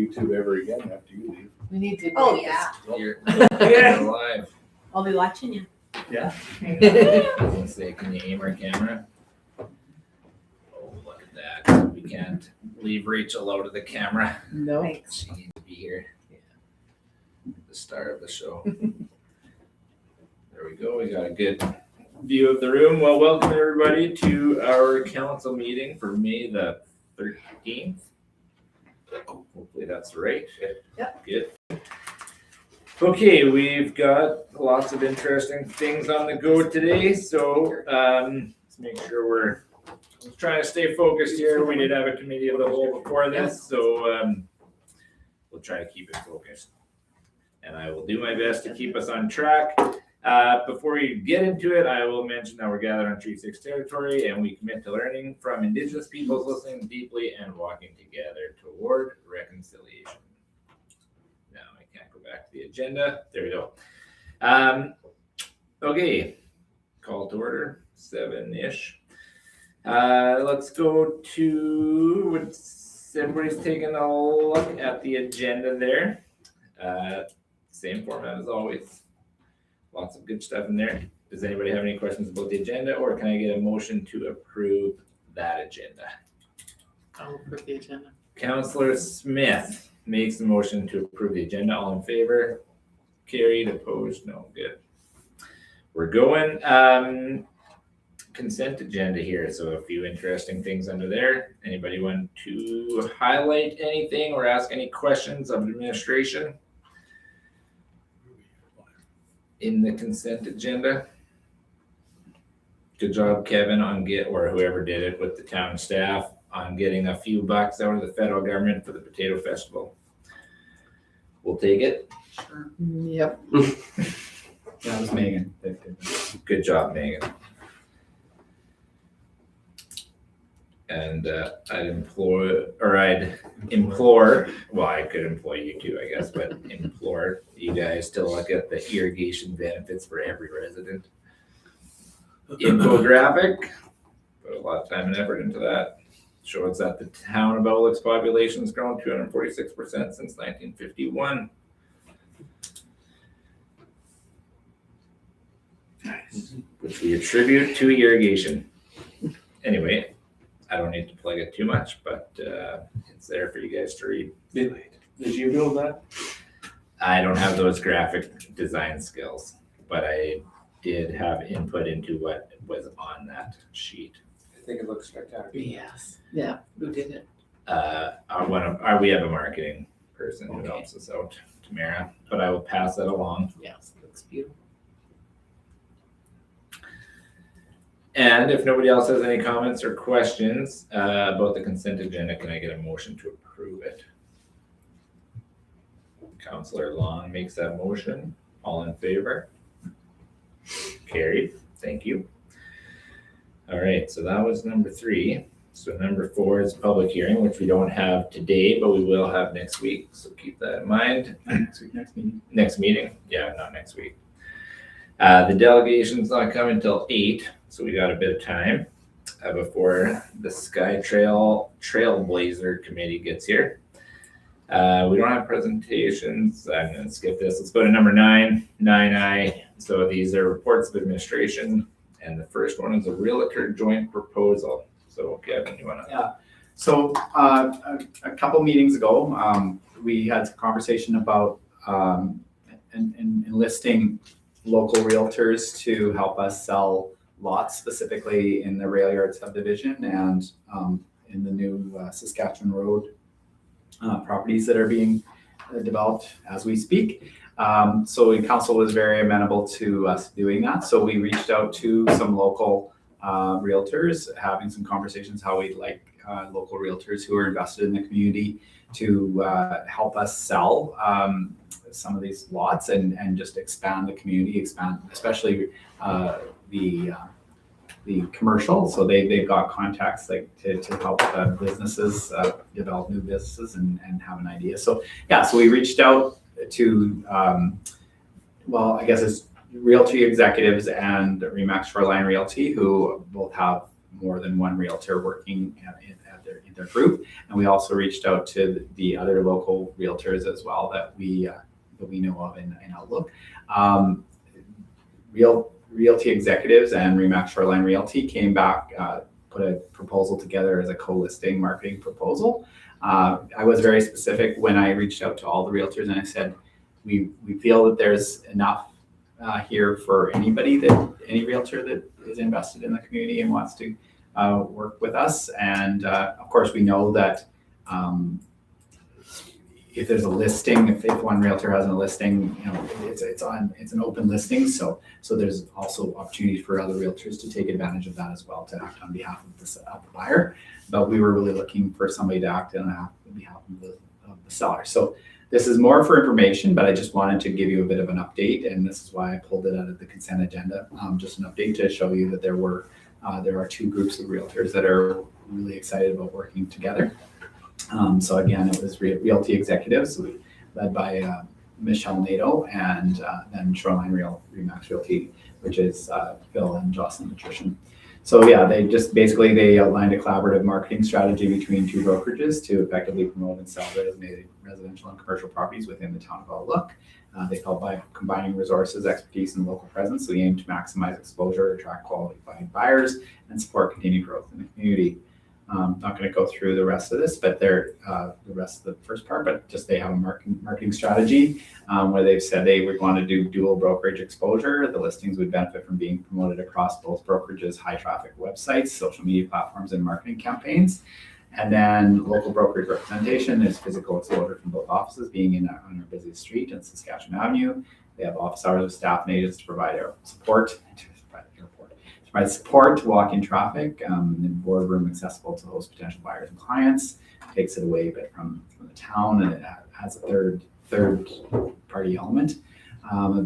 YouTube ever again after you leave. We need to. Oh, yeah. You're alive. I'll be watching you. Yeah. I was gonna say, can you aim our camera? Oh, look at that. We can't leave Rachel out of the camera. No. Thanks. She needs to be here. The star of the show. There we go. We got a good view of the room. Well, welcome everybody to our council meeting for May the 13th. Hopefully that's right. Yep. Good. Okay, we've got lots of interesting things on the go today, so let's make sure we're trying to stay focused here. We did have a committee of the whole before this, so we'll try to keep it focused. And I will do my best to keep us on track. Before we get into it, I will mention that we're gathered on Treaty 6 territory and we commit to learning from Indigenous peoples, listening deeply and walking together toward reconciliation. Now I can't go back to the agenda. There we go. Okay, call to order, 7-ish. Let's go to, everybody's taking a look at the agenda there. Same format as always. Lots of good stuff in there. Does anybody have any questions about the agenda, or can I get a motion to approve that agenda? I'll approve the agenda. Councillor Smith makes the motion to approve the agenda. All in favor? Carried, opposed? No, good. We're going. Consent agenda here, so a few interesting things under there. Anybody want to highlight anything or ask any questions of administration in the consent agenda? Good job, Kevin, on or whoever did it with the town staff on getting a few bucks out of the federal government for the potato festival. We'll take it. Sure. Yep. That was Megan. Good job, Megan. And I'd implore, well, I could employ you too, I guess, but implore you guys to look at the irrigation benefits for every resident. Infographic, put a lot of time and effort into that. Shows that the town of Auluk's population has grown 246% since 1951. Which we attribute to irrigation. Anyway, I don't need to plug it too much, but it's there for you guys to read. Did you build that? I don't have those graphic design skills, but I did have input into what was on that sheet. I think it looks spectacular. Yes. Yeah. Who did it? We have a marketing person who Okay. helps us out, Tamara, but I will pass that along. Yes. It looks beautiful. And if nobody else has any comments or questions about the consent agenda, can I get a motion to approve it? Councillor Long makes that motion. All in favor? Carried. Thank you. All right, so that was number 3. So number 4 is public hearing, which we don't have today, but we will have next week. So keep that in mind. Next week, next meeting. Next meeting? Yeah, not next week. The delegation's not coming until 8, so we got a bit of time before the Sky Trailblazer Committee gets here. We don't have presentations. I'm going to skip this. Let's go to number 9, 9I. So these are reports of administration, and the first one is a realtor joint proposal. So Kevin, you want to? Yeah. So a couple meetings ago, we had a conversation about enlisting local realtors to help us sell lots, specifically in the Rail Yard subdivision and in the new Saskatchewan Road properties that are being developed as we speak. So the council was very amenable to us doing that. So we reached out to some local realtors, having some conversations how we'd like local realtors who are invested in the community to help us sell some of these lots and just expand the community, especially the commercial. So they've got contacts like to help businesses develop new businesses and have an idea. So yeah, so we reached out to well, I guess it's Realty Executives and Remax Shoreline Realty, who both have more than one realtor working at their group. And we also reached out to the other local realtors as well that we know of in Outlook. Realty Executives and Remax Shoreline Realty came back, put a proposal together as a co-listing marketing proposal. I was very specific when I reached out to all the realtors, and I said, we feel that there's enough here for any realtor that is invested in the community and wants to work with us. And of course, we know that if there's a listing, if one realtor has a listing, it's an open listing. So there's also opportunities for other realtors to take advantage of that as well, to act on behalf of the buyer. But we were really looking for somebody to act on behalf of the seller. So this is more for information, but I just wanted to give you a bit of an update, and this is why I pulled it out of the consent agenda. Just an update to show you that there are two groups of realtors that are really excited about working together. So again, it was Realty Executives led by Michelle Nato, and then Shoreline Remax Realty, which is Phil and Jocelyn Nutrition. So yeah, they outlined a collaborative marketing strategy between two brokerages to effectively promote and sell residential and commercial properties within the town of Outlook. They felt by combining resources, expertise, and local presence, they aim to maximize exposure, attract qualified buyers, and support continued growth in the community. I'm not going to go through the rest of this, but the rest of the first part, but just they have a marketing strategy where they've said they would want to do dual brokerage exposure. The listings would benefit from being promoted across both brokerages' high traffic websites, social media platforms, and marketing campaigns. And then local brokerage representation is physical exposure from both offices, being on our busiest street in Saskatchewan Avenue. They have office hours with staff and agents to provide support to walk-in traffic, and boardroom accessible to host potential buyers and clients. Takes it away a bit from the town, and it has a third party element.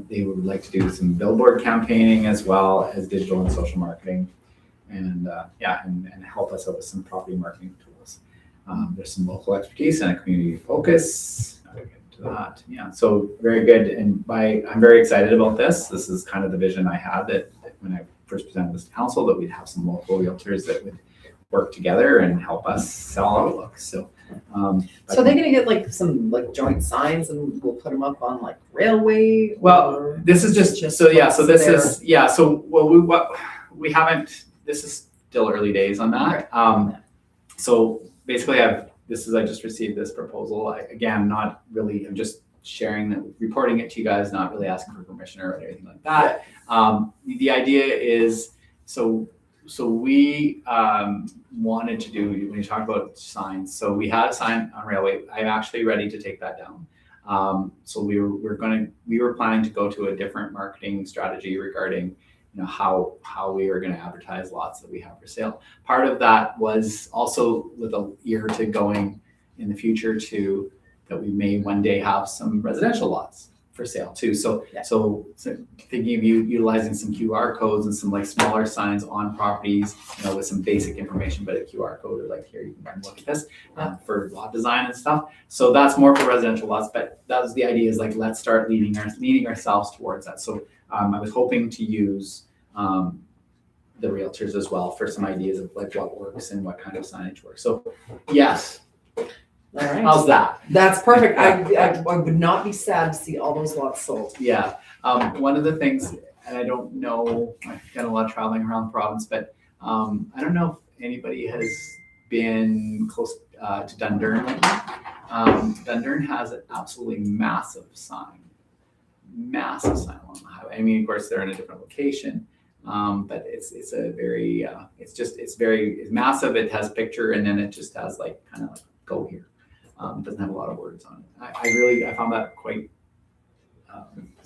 They would like to do some billboard campaigning as well as digital and social marketing, and help us out with some property marketing tools. There's some local expertise and a community focus. I'll get into that. Yeah, so very good. And I'm very excited about this. This is kind of the vision I had that when I first presented this to council, that we'd have some local realtors that would work together and help us sell Outlook. So So they're gonna get like some like joint signs, and we'll put them up on like railway. Well, this is just so yeah. So this is yeah. So we haven't. This is still early days on that. So basically, I just received this proposal. Again, not really. I'm just reporting it to you guys, not really asking for permission or anything like that. The idea is so we wanted to do, when you talk about signs, so we had a sign on railway. I'm actually ready to take that down. So we were planning to go to a different marketing strategy regarding how we are going to advertise lots that we have for sale. Part of that was also with a ear to going in the future to that we may one day have some residential lots for sale too. So thinking of utilizing some QR codes and some like smaller signs on properties, with some basic information, but a QR code or like here you can look at this for lot design and stuff. So that's more for residential lots, but that was the idea, is like let's start leading ourselves towards that. So I was hoping to use the realtors as well for some ideas of like what works and what kind of signage works. So yes. All right. How's that? That's perfect. I would not be sad to see all those lots sold. Yeah. One of the things, and I don't know, I've done a lot of traveling around the province, but I don't know if anybody has been close to Dundurn lately. Dundurn has an absolutely massive sign along the highway. I mean, of course, they're in a different location, but it's a very it's very massive. It has a picture, and then it just has like kind of like go here. It doesn't have a lot of words on it. I found that quite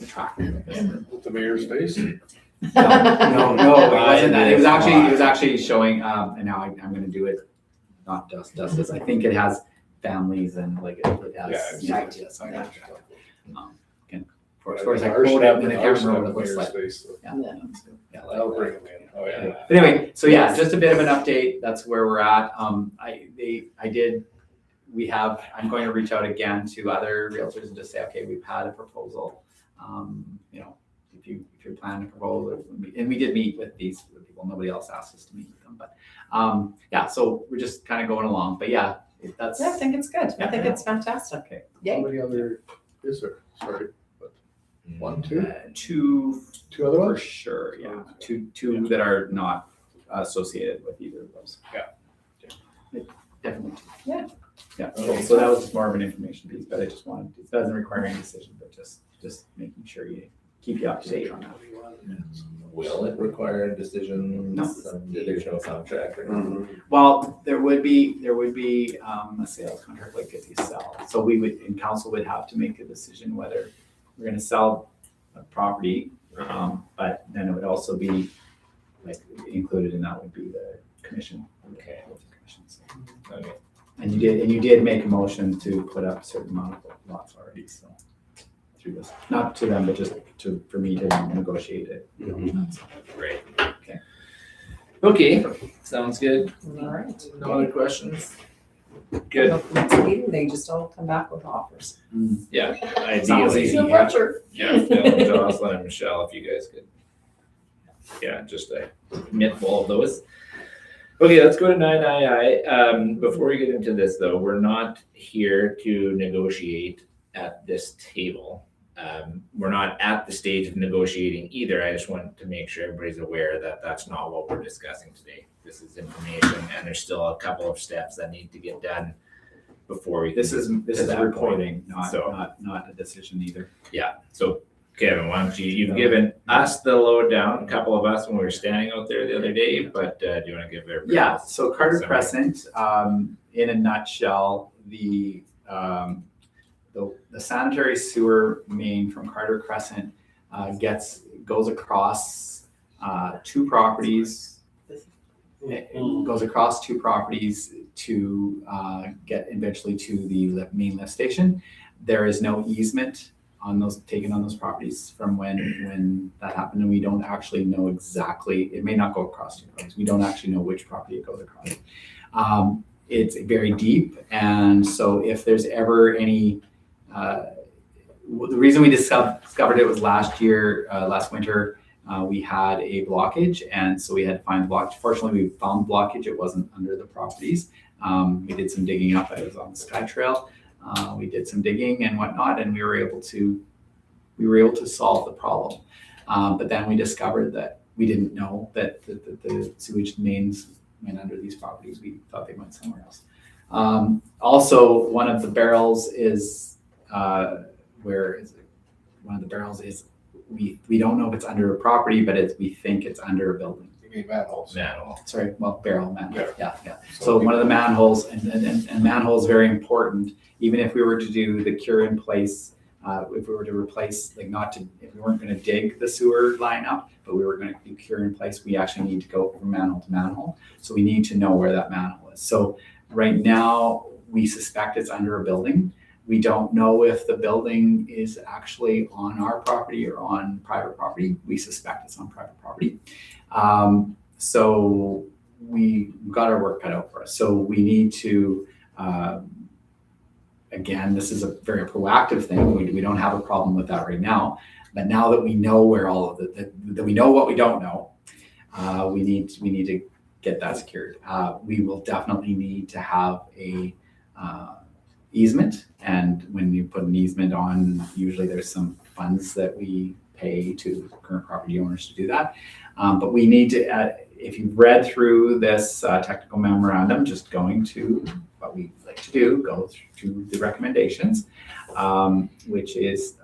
attractive. With the mayor's face? No, it wasn't that. It was actually showing, and now I'm going to do it, not justice. I think it has families and like it has. So I got again, of course, I quote it and I can't remember what it looks like. Yeah, I'll bring them in. Oh yeah. But anyway, so yeah, just a bit of an update. That's where we're at. I'm going to reach out again to other realtors and just say, okay, we've had a proposal. if you're planning to propose, and we did meet with these people, nobody else asked us to meet with them, but, yeah, so we're just kind of going along, but yeah, that's. Yeah, I think it's good. I think it's fantastic. Okay. Yay. How many other is there? Sorry, but one, two, Two two other for ones? sure, yeah, two that are not associated with either of those. Yeah. Definitely. two. Yeah. Yeah, so that was just more of an information piece, but I just wanted, it doesn't require any decision, but just making sure you keep you up to date on that. Will it require a decision? No. There's no contract or anything? Mhm. Well, there would be a sales contract like if you sell. So we would, in council would have to make a decision whether we're gonna sell a property. But then it would also be, like, included in that would be the commission. Okay. With the commission, so. Okay. And you did make a motion to put up a certain amount of lots already, so. Through this, not to them, but just for me to negotiate it. Great. Okay. Okay, sounds good. All right. No other questions? Good. Next meeting, they just all come back with offers. Yeah, Sounds ideally. easy. No pressure. Yeah, Phil, Jocelyn, and Michelle, if you guys could. Yeah, just a mittful of those. Okay, let's go to 9II. Before we get into this though, we're not here to negotiate at this table. We're not at the stage of negotiating either. I just want to make sure everybody's aware that that's not what we're discussing today. This is information and there's still a couple of steps that need to get done before we. This is to that reporting, point. So- not a decision either. Yeah, so Kevin, why don't you've given us the lowdown, a couple of us when we were standing out there the other day, but do you want to give everybody? Yeah, else so Carter summary? Crescent, in a nutshell, the sanitary sewer main from Carter Crescent goes across two properties. It goes across two properties to get eventually to the main lift station. There is no easement taken on those properties from when that happened, and we don't actually know exactly. It may not go across two properties. We don't actually know which property it goes across. It's very deep, and so if there's ever any, the reason we discovered it was last winter. We had a blockage, and so we had to find the blockage. Fortunately, we found the blockage. It wasn't under the properties. We did some digging up. I was on the Sky Trail. We did some digging and whatnot, and we were able to solve the problem. But then we discovered that we didn't know that the sewage mains went under these properties. We thought they went somewhere else. Also, one of the barrels is where is it? One of the barrels is we don't know if it's under a property, but we think it's under a building. You mean manholes? Manhole. Sorry, well, barrel manhole. Yeah. Yeah. So one of the manholes, and manhole is very important. Even if we were to do the cure in place, if we were to replace, if we weren't going to dig the sewer line up, but we were going to do cure in place, we actually need to go from manhole to manhole. So we need to know where that manhole is. So right now, we suspect it's under a building. We don't know if the building is actually on our property or on private property. We suspect it's on private property. So we got our work cut out for us. So we need to, again, this is a very proactive thing. We don't have a problem with that right now. But now that we know where all of that we know what we don't know, we need to get that secured. We will definitely need to have a easement, and when you put an easement on, usually there's some funds that we pay to current property owners to do that. But we need to, if you've read through this technical memorandum, just going to what we like to do, go through the recommendations, which is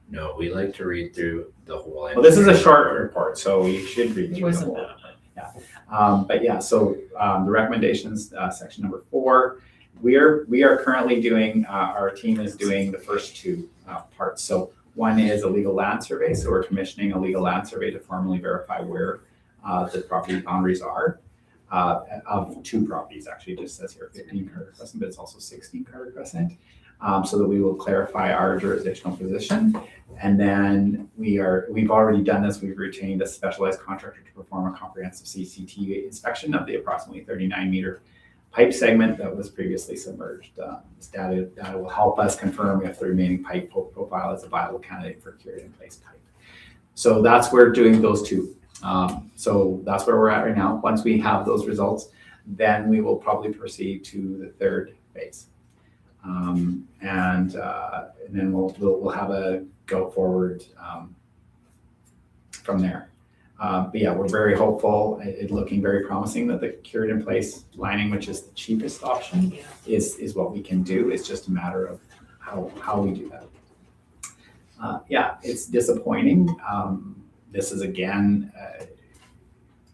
No, we like to read through the whole. well, this is a short report, so you should read through the Wasn't whole. But yeah, so the recommendations, section number 4, we are currently doing, our team is doing the first two parts. So one is a legal land survey. So we're commissioning a legal land survey to formally verify where the property boundaries are of two properties. Actually, it just says here 15 Carter Crescent, but it's also 16 Carter Crescent. So that we will clarify our jurisdictional position. And then we've already done this. We've retained a specialized contractor to perform a comprehensive CCTV inspection of the approximately 39 meter pipe segment that was previously submerged. This data will help us confirm if the remaining pipe profile is a viable candidate for cured in place pipe. So that's where doing those two. So that's where we're at right now. Once we have those results, then we will probably proceed to the third phase. And then we'll have a go forward from there. But yeah, we're very hopeful. It's looking very promising that the cured in place lining, which is the cheapest option, is what we can do. It's just a matter of how we do that. Yeah, it's disappointing. This is again,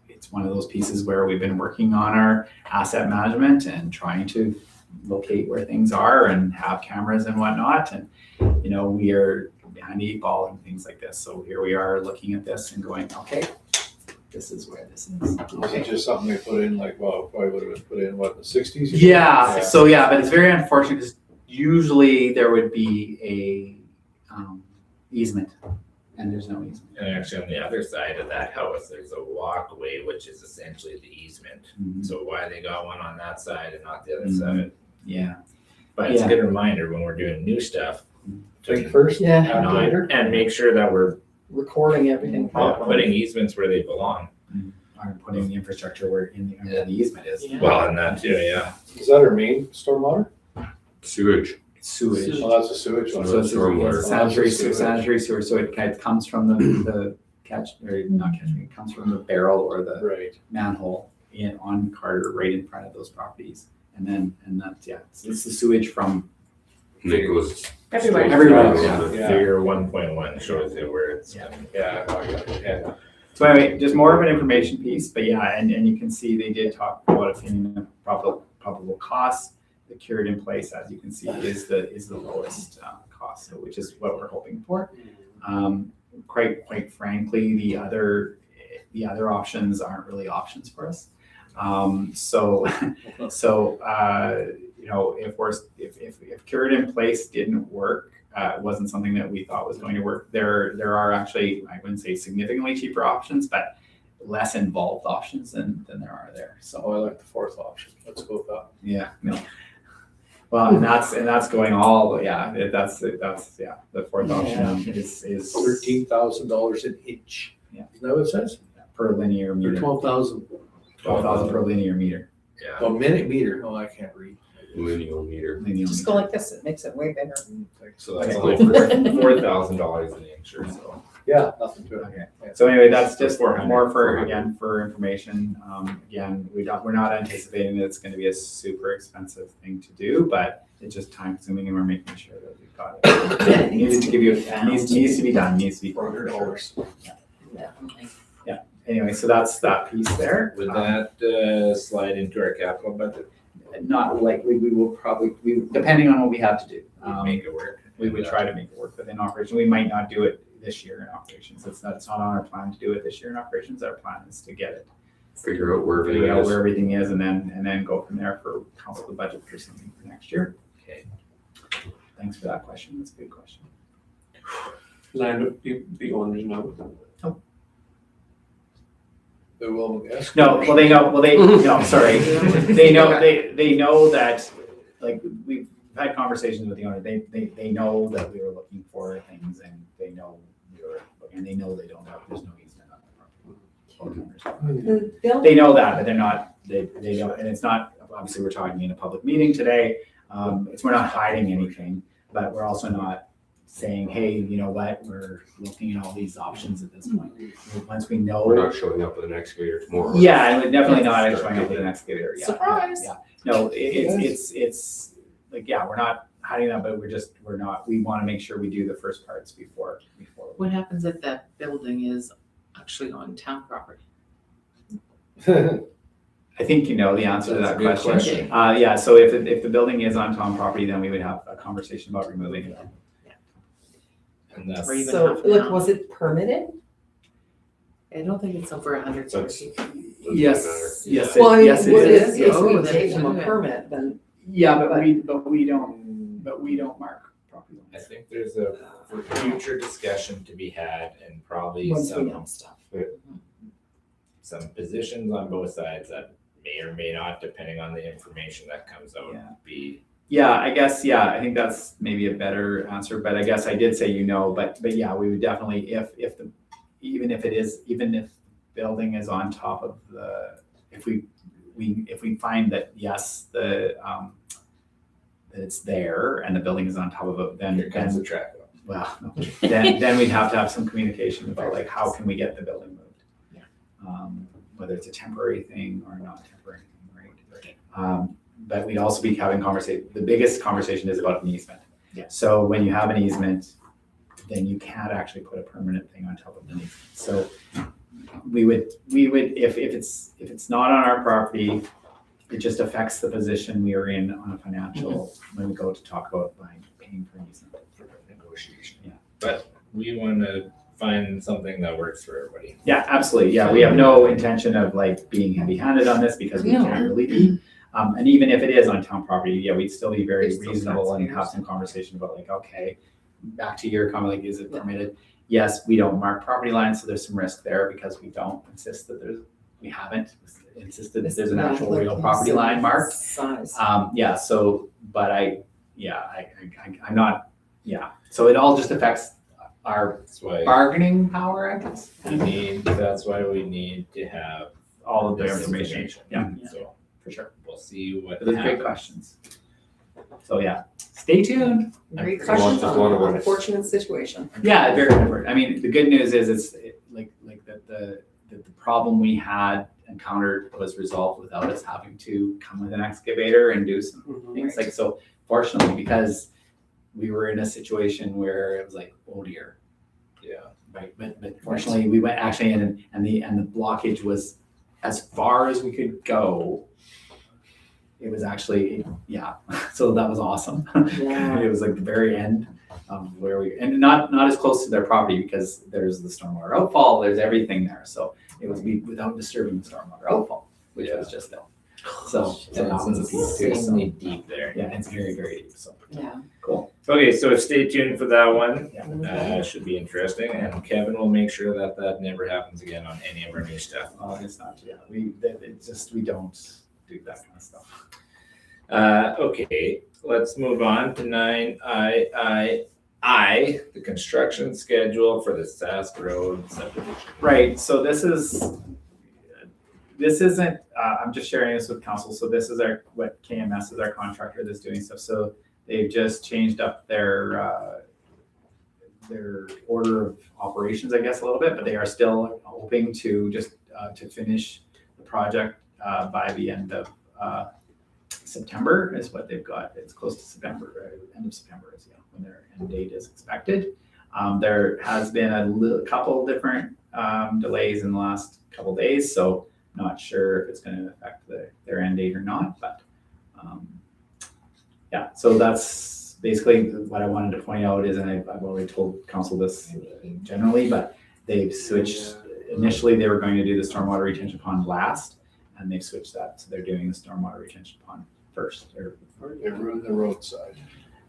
it's one of those pieces where we've been working on our asset management and trying to locate where things are and have cameras and whatnot. And, you know, we are behind the eight ball and things like this. So here we are looking at this and going, okay, this is where this is. Is it just something they put in, like, well, probably would have been put in, what, in the 60s? Yeah, so yeah, but it's very unfortunate because usually there would be a easement and there's no easement. And actually on the other side of that house, there's a walkway, which is essentially the easement. So why they got one on that side and not the other side? Yeah. But it's a Yeah. good reminder when we're doing new stuff. Think first, Yeah, act later. And make sure that we're recording everything properly. putting easements where they belong. Are putting the infrastructure where where the easement is. Yeah. Well, and that too, yeah. Is that our main stormwater? Sewage. It's sewage. Oh, that's a sewage one. So it's Stormwater. a sanitary Sewage. sanitary sewer. So it kind of comes from the catch, or not catch, it comes from the barrel or the Right. manhole on Carter, right in front of those properties. And that's, yeah, it's the sewage from And it goes. Everywhere. Everywhere, yeah. Figure 1.1 shows you where it's. Yeah. Yeah. So anyway, just more of an information piece, but yeah, and you can see they did talk about opinion of probable costs. The cured in place, as you can see, is the lowest cost, so which is what we're hoping for. Quite frankly, the other options aren't really options for us. You know, if cured in place didn't work, it wasn't something that we thought was going to work. There are actually, I wouldn't say significantly cheaper options, but less involved options than there are there. So Oh, I like the fourth option. Let's go with that. yeah, no. Well, and that's going all, yeah, that's yeah, the fourth option is $13,000 an inch. Yeah. Isn't that what it says? per linear Or meter, 12,000? 12,000 per linear meter. Yeah. A minute meter. Oh, I can't read. Lineal meter. Linear Just meter. go like this, it makes it way bigger. So that's Okay. only for $4,000 an inch or so. Yeah, nothing to it. Okay, so anyway, that's just 400, more for, 400. again, for information. Again, we're not anticipating that it's gonna be a super expensive thing to do, but it's just time consuming and we're making sure that we've got it. Yeah, it Needs to give you, needs to be done, needs to be. $400. Definitely. Anyway, so that's that piece there. Would that slide into our capital budget? Not likely, we will probably, depending on what we have to do. Make it work. We would try to make it work within operation. We might not do it this year in operations. It's not on our plan to do it this year in operations. Our plan is to get it, Figure out where figure out everything where is. everything is and then go from there for council the budget for something for next year. Okay. Thanks for that question. That's a good question. Land, the owners know. They will ask. No, well, no, sorry. They know that, like, we've had conversations with the owner. They know that we were looking for things and they know they know there's no easement on the property. The building, They know that, but they're not, they don't, and it's not, obviously, we're talking in a public meeting today. We're not hiding anything, but we're also not saying, hey, you know what, we're looking at all these options at this point. Once we know. We're not showing up with an excavator tomorrow. Yeah, and we're definitely not showing up with an excavator, yeah. Surprise. Yeah, no, it's like, yeah, we're not hiding that, but we wanna make sure we do the first parts before. What happens if that building is actually on town property? I think you know the answer to That's that a good question. question. Yeah, so if the building is on town property, then we would have a conversation about removing it. And that's, Or even So, half an like, hour. was it permitted? I don't think it's over 100 square That's- feet. Yes, yes, Well, I mean, yes, it what is. if Oh, we then gave it them a should be. permit, then Yeah, but we don't mark property I lines. think there's a future discussion to be had and probably once we know some stuff. positions on both sides that may or may not, depending on the information that comes out, Yeah. be. Yeah, I guess, I think that's maybe a better answer, but I guess I did say but yeah, we would definitely, even if building is on top of if we find that, yes, that it's there and the building is on top of it, Here comes then the track. well, no. then we'd have to have some communication about like, how can we get the building moved? Yeah. Whether it's a temporary thing or not temporary thing, right? But we'd also be having the biggest conversation is about an easement. Yeah. So when you have an easement, then you can't actually put a permanent thing on top of an easement. So we would, if it's not on our property, it just affects the position we are in on a financial, when we go to talk about paying for an easement. Negotiation. Yeah. But we want to find something that works for everybody. Yeah, absolutely. Yeah, we have no intention of like being heavy-handed on this because we No. can't really be. And even if it is on town property, yeah, we'd still be very There's still reasonable and have taxpayers. some conversation about like, okay, back to your comment, like, is it permitted? Yes, we don't mark property lines, so there's some risk there because we don't insist that we haven't insisted that there's an actual real property line marked. Size. Yeah, so, but I'm not, so it all just affects our That's why bargaining power, I guess. that's why we need to have All of the this information. Yeah, So for sure. we'll see what Those are great happens. questions. So yeah, stay tuned. Great There's a lot- questions there's on a lot an of work. unfortunate situation. Yeah, very different. I mean, the good news is like that the problem we had encountered was resolved without us having to come with an excavator and do some things like, so fortunately, because we were in a situation where it was like, oh dear. Yeah. Right, but fortunately, we went actually in and the blockage was as far as we could go. It was actually, so that was awesome. Yeah. It was like the very end of where and not as close to their property because there's the stormwater outfall, there's everything there. So it was without disturbing the stormwater outfall, which was just there. So that was a piece too. So Insanely deep there. yeah, it's very, very deep. So Yeah. cool. Okay, so stay tuned for that one. Yeah. Should be interesting, and Kevin will make sure that never happens again on any of our new stuff. It's not, we don't do that kind of stuff. Okay, let's move on to 9I, the construction schedule for the Sask Road subdivision. Right, so this isn't, I'm just sharing this with council, so this is what KMS is our contractor that's doing stuff, so they've just changed up their order of operations, I guess, a little bit, but they are still hoping to just, to finish the project, by the end of, September is what they've got. It's close to September, right? End of September is when their end date is expected. There has been a couple different delays in the last couple days, so not sure if it's going to affect their end date or not. But so that's basically what I wanted to point out. And I've already told council this generally, but they've switched. Initially, they were going to do the stormwater retention pond last, and they've switched that, so they're doing the stormwater retention pond first. They ruined the roadside.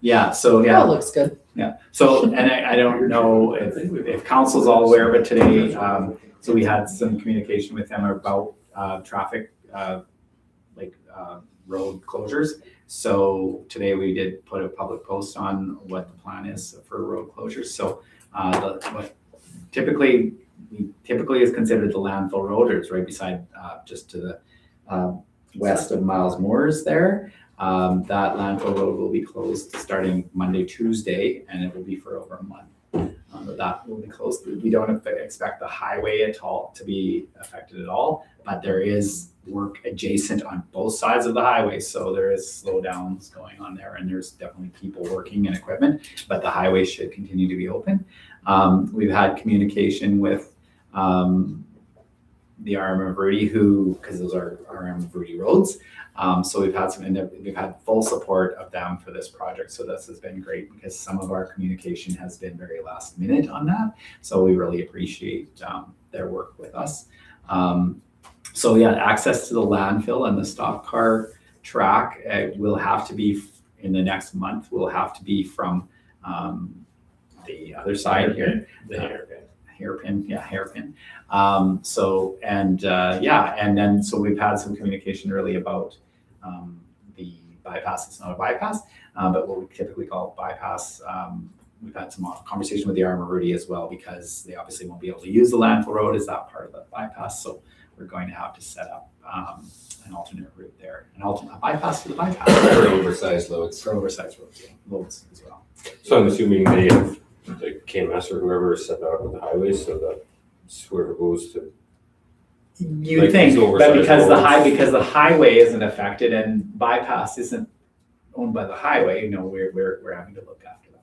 Yeah, so That looks good. yeah. So, and I don't know if council's all aware of it today. So we had some communication with them about traffic, road closures. So today we did put a public post on what the plan is for road closures. So what typically is considered the landfill road, or it's right beside just to the west of Miles Moore's there. That landfill road will be closed starting Monday, Tuesday, and it will be for over a month. That will be closed. We don't expect the highway at all to be affected at all, but there is work adjacent on both sides of the highway. So there is slowdowns going on there, and there's definitely people working and equipment, but the highway should continue to be open. We've had communication with the RM of Rudy, because those are RM of Rudy roads. So we've had full support of them for this project. So this has been great because some of our communication has been very last minute on that. So we really appreciate their work with us. So yeah, access to the landfill and the stock car track will have to be in the next month. Will have to be from the other side here. hairpin. So we've had some communication really about the bypass. It's not a bypass, but what we typically call bypass. We've had some conversation with the RMRD as well, because they obviously won't be able to use the landfill road as that part of the bypass. So we're going to have to set up an alternate route there, a bypass to the bypass For oversized loads. for oversized loads as well. So I'm assuming they have, like KMS or whoever is set out with the highways, so that whoever goes to. You Like think, these but oversized roads. because the highway isn't affected and bypass isn't owned by the highway, we're having to look after that.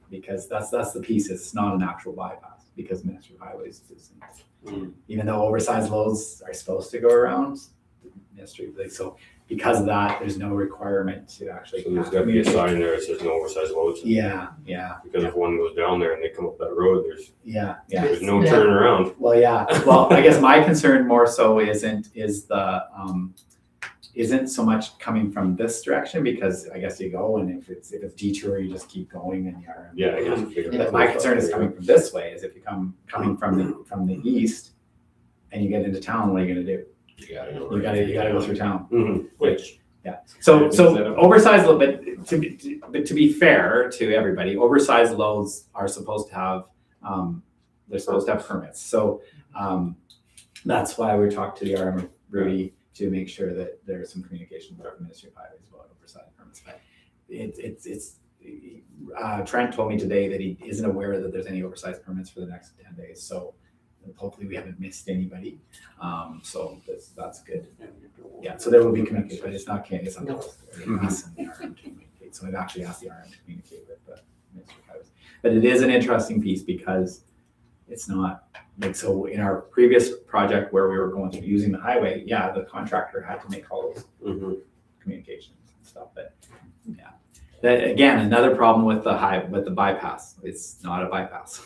Because that's the piece, it's not an actual bypass, because Ministry of Highways isn't. Even though oversized loads are supposed to go around, the Ministry, so because of that, there's no requirement to actually. So there's gotta be a sign there that says no oversized loads. Yeah. Because if one goes down there and they come up that road, there's no Yeah. turning around. Well, I guess my concern more so isn't so much coming from this direction, because I guess you go, and if it's detour, you just keep going and you're. Yeah, I guess. But my concern is coming from this way, is if you coming from the east and you get into town, what are you gonna do? You gotta go. You gotta go through town. Mhm. Which, So oversized load, but to be fair to everybody, oversized loads are supposed to have, they're supposed to have permits. So that's why we talked to the RM Rudy to make sure that there's some communication with the Ministry of Highways about oversized permits. But Trent told me today that he isn't aware that there's any oversized permits for the next 10 days. So hopefully we haven't missed anybody. So that's good. Yeah, so there will be communication, but it's not us and the RM to communicate. So I've actually asked the RM to communicate with the Ministry of Highways. But it is an interesting piece, because it's not like, so in our previous project where we were going through using the highway, the contractor had to make all those communications and stuff. But that, again, another problem with the bypass. It's not a bypass.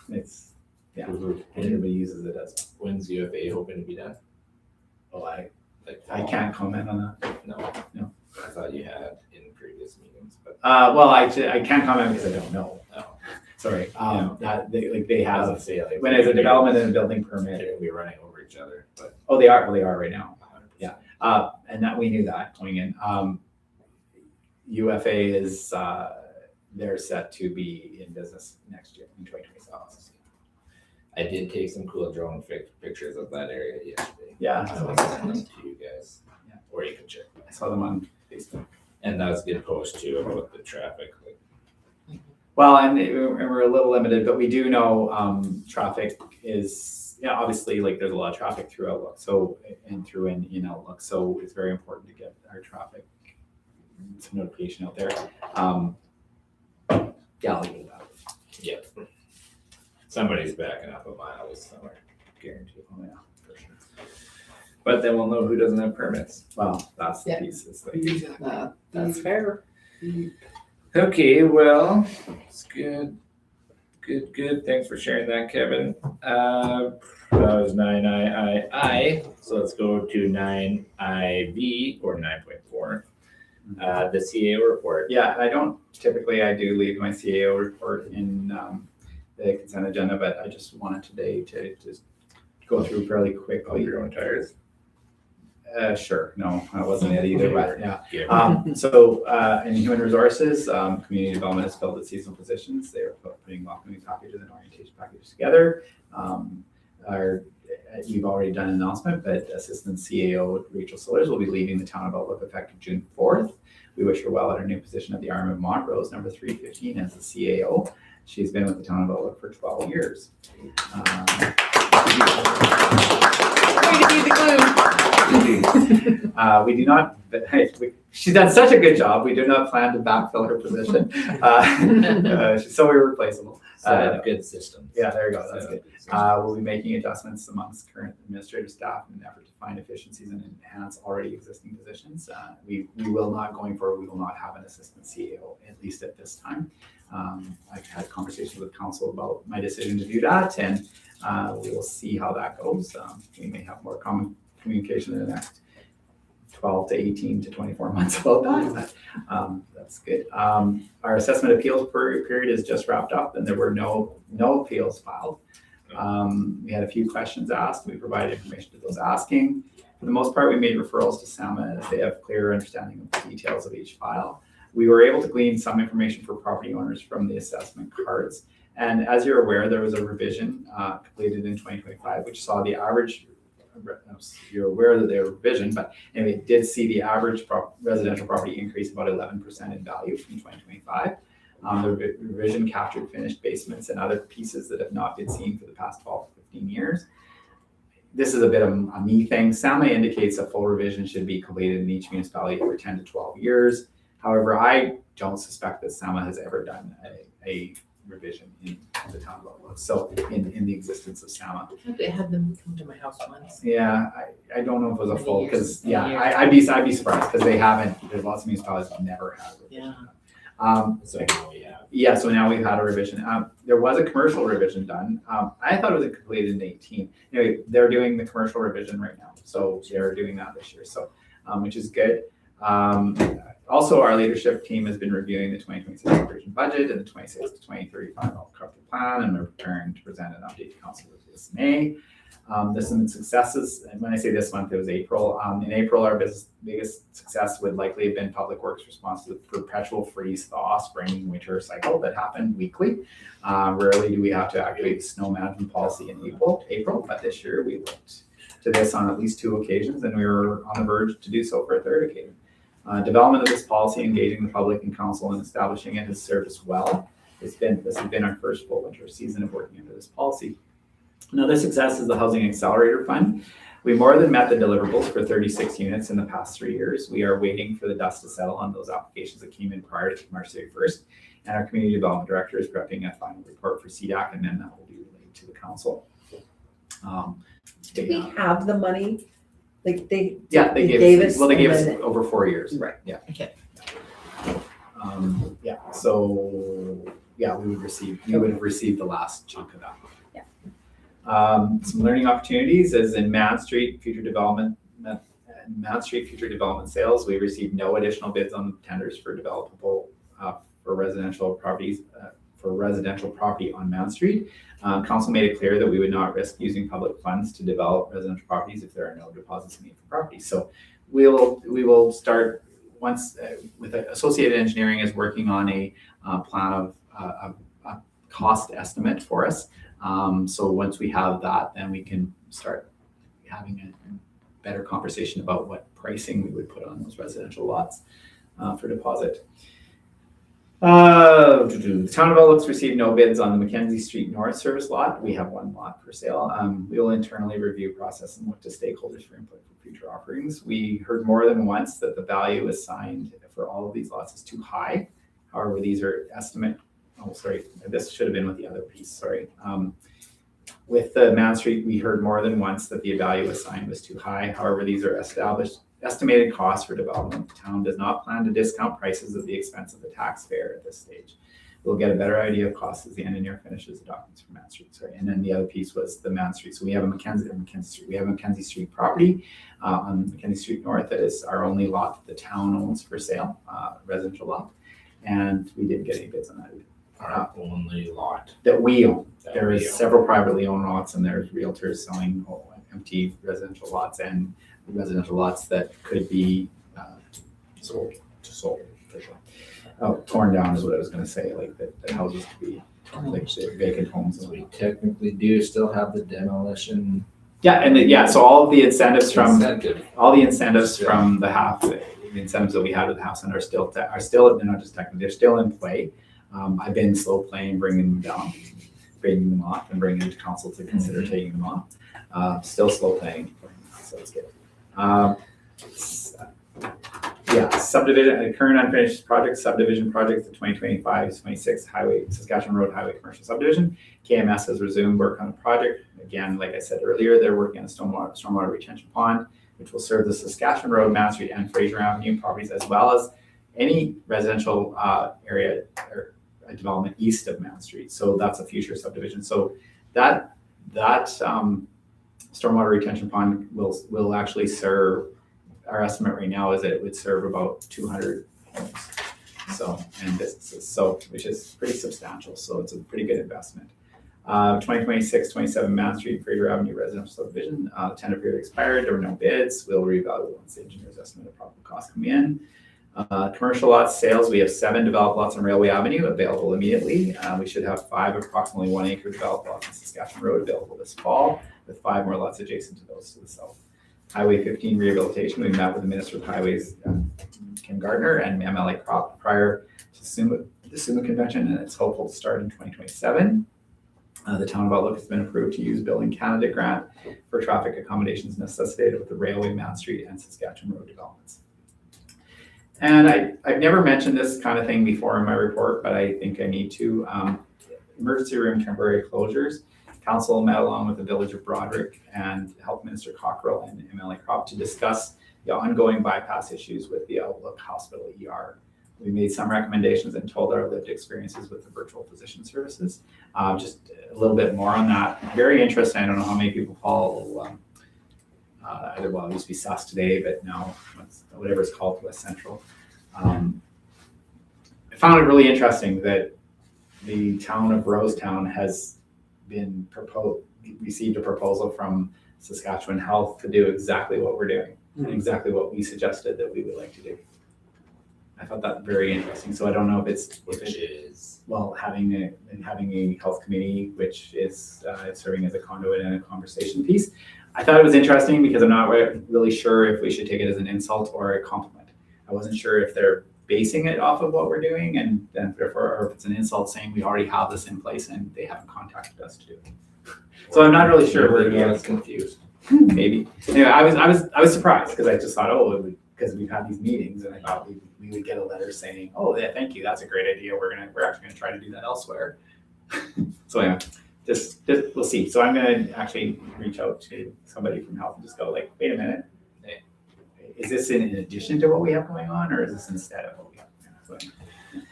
It's and everybody uses it as. when's UFA hoping to be done? Oh, I Like can't comment on that. No. No. I thought you had in previous meetings, but. Well, I can't comment because I don't know. No. Sorry. Yeah. That they I was have, gonna say, like, when it's a development and a building permit. They're gonna be running over each other, but. Oh, they are right now. 100%. Yeah. And that we knew that going in. UFA is they're set to be in business next year in 2027. I did take some cool drone pictures of that area yesterday. Yeah, I will send them to you guys. Yeah. Or you can check. I saw them on Facebook. And that was a good post too about the traffic, like. Well, and we're a little limited, but we do know traffic is obviously, like, there's a lot of traffic through Outlook, so and through in Outlook, so it's very important to get our traffic some notification out there. I'll leave it at that. Yep. Somebody's backing up a mile somewhere, guaranteed. Oh, yeah, for sure. But then we'll know who doesn't have permits. Well, that's the Yeah. piece. It's like, That's fair. Okay, well, it's good. Good. Thanks for sharing that, Kevin. That was 9II. So let's go to 9IV or 9.4. The CAO report. yeah, I do leave my CAO report in the consent agenda, but I just wanted today to just go through fairly Of quickly. your own tires. Sure, no, that wasn't it either, but yeah. Yeah. So in human resources, community development has filled its seasonal positions. They're putting welcoming packages and orientation packages together. You've already done an announcement, but Assistant CAO Rachel Sillers will be leaving the town of Outlook effective June 4th. We wish her well at her new position at the Arm of Montrose, number 315 as the CAO. She's been with the town of Outlook for 12 years. We do not, she's done such a good job. We do not plan to backfill her position. She's so irreplaceable. Good systems. Yeah, there you go. That's good. We'll be making adjustments amongst current administrative staff in an effort to find efficiencies and enhance already existing positions. We will not, going forward, we will not have an assistant CEO, at least at this time. I've had conversations with council about my decision to do that, and we will see how that goes. We may have more common communication in the next 12 to 18 to 24 months about that. But that's good. Our assessment appeals period is just wrapped up and there were no appeals filed. We had a few questions asked. We provided information to those asking. For the most part, we made referrals to SAMA as they have clearer understanding of the details of each file. We were able to glean some information for property owners from the assessment cards. And as you're aware, there was a revision completed in 2025, which saw the average, you're aware that there was a revision, but anyway, did see the average residential property increase about 11% in value from 2025. The revision captured finished basements and other pieces that have not been seen for the past 12 to 15 years. This is a bit of a me thing. SAMA indicates a full revision should be completed in each municipality every 10 to 12 years. However, I don't suspect that SAMA has ever done a revision in the town of Lovelock. So in the existence of SAMA. I think they had them come to my house once. Yeah, I don't know if it was a Many full, years, because many yeah, years. I'd be surprised because they haven't, there's lots of municipalities that never had a revision. So now we have. Yeah, so now we've had a revision. There was a commercial revision done. I thought it was completed in 18. Anyway, they're doing the commercial revision right now. So they're doing that this year, so which is good. Also, our leadership team has been reviewing the 2026 operating budget and the 26 to 2035 capital plan, and we're preparing to present an update to council this May. There's some successes, and when I say this month, it was April. In April, our biggest success would likely have been Public Works response to the perpetual freeze-thaw spring-winter cycle that happened weekly. Rarely do we have to activate the snow management policy in April, but this year we looked to this on at least 2 occasions, and we were on the verge to do so for a 3rd occasion. Development of this policy, engaging the public and council and establishing it has served us well. This has been our first full winter season of working under this policy. Another success is the Housing Accelerator Fund. We more than met the deliverables for 36 units in the past 3 years. We are waiting for the dust to settle on those applications that came in prior to March 31st. And our Community Development Director is prepping a final report for CDAC, and then that will be relayed to the council. Do we have the money? Like they gave us, well, they and gave us then- over 4 years. Right. Yeah. Okay. So we would have received the last chunk of that. Yeah. Some learning opportunities is in Mount Street future development sales. We received no additional bids on tenders for developable for residential properties for residential property on Mount Street. Council made it clear that we would not risk using public funds to develop residential properties if there are no deposits made for property. So we will start once with Associated Engineering is working on a plan of a cost estimate for us. So once we have that, then we can start having a better conversation about what pricing we would put on those residential lots for deposit. The town of Lovelock received no bids on the Mackenzie Street North service lot. We have 1 lot for sale. We will internally review process and look to stakeholders for input for future offerings. We heard more than once that the value assigned for all of these lots is too high. However, these are estimate. Oh, sorry, this should have been with the other piece. Sorry. With the Mount Street, we heard more than once that the value assigned was too high. However, these are estimated costs for development. The town does not plan to discount prices at the expense of the taxpayer at this stage. We'll get a better idea of costs as the engineer finishes the documents for Mount Street. Sorry, and then the other piece was the Mount Street. So we have a Mackenzie Street property on Mackenzie Street North that is our only lot that the town owns for sale, residential lot, and we didn't get any bids on that either. Our only lot. That we own. that There we is own. several privately owned lots, and there's realtors selling empty residential lots and residential lots that could be sold. Torn down is what I was going to say. Like the houses could be like vacant homes. So we technically do still have the demolition Yeah, and so all of the incentives from incentive. the incentives that we had with the house and are still they're not just technically, they're still in play. I've been slow playing, bringing them down, bringing them off, and bringing them to council to consider taking them off. Still slow playing, so it's good. Subdivision, current unfinished project, subdivision project, the 2025-26 Saskatchewan Road Highway Commercial Subdivision. KMS has resumed work on the project. Again, like I said earlier, they're working on a stormwater retention pond, which will serve the Saskatchewan Road, Mount Street, and Fraser Avenue properties, as well as any residential area or development east of Mount Street. So that's a future subdivision. So that stormwater retention pond will actually serve. Our estimate right now is that it would serve about 200 homes. so, and businesses, so, which is pretty substantial, so it's a pretty good investment. 2026-27 Main Street, Fraser Avenue residential subdivision, tender period expired, there were no bids, we'll reevaluate once the engineer's estimate of probable costs come in. Commercial lots sales, we have 7 developed lots on Railway Avenue available immediately. We should have 5 approximately 1 acre developed lots on Saskatchewan Road available this fall, with 5 more lots adjacent to those to the south. Highway 15 rehabilitation, we met with the Minister of Highways, Kim Gardner, and MLA Crop prior to the SUMA convention, and it's hopeful to start in 2027. The town of Outlook has been approved to use Building Canada grant for traffic accommodations necessitated with the Railway, Mount Street, and Saskatchewan Road developments. And I've never mentioned this kind of thing before in my report, but I think I need to. Emergency room temporary closures. Council met along with the Village of Broderick and Health Minister Cockrell and MLA Crop to discuss the ongoing bypass issues with the Outlook Hospital ER. We made some recommendations and told our lived experiences with the virtual physician services. Just a little bit more on that. Very interesting. I don't know how many people follow it used to be SAS Today, but now whatever it's called, West Central. I found it really interesting that the town of Rosetown has received a proposal from Saskatchewan Health to do exactly what we're doing and exactly what we suggested that we would like to do. I thought that very interesting. So I don't know if it's having a health committee, which is serving as a conduit and a conversation piece. I thought it was interesting because I'm not really sure if we should take it as an insult or a compliment. I wasn't sure if they're basing it off of what we're doing, and then therefore, or if it's an insult saying we already have this in place and they haven't contacted us to do it. So I'm not really sure. We're confused. Maybe. Anyway, I was surprised because I just thought, because we've had these meetings, and I thought we would get a letter saying, oh yeah, thank you, that's a great idea. We're actually gonna try to do that elsewhere. So anyway, just we'll see. So I'm gonna actually reach out to somebody from health and just go like, wait a minute. Is this in addition to what we have going on, or is this instead of what we have going on?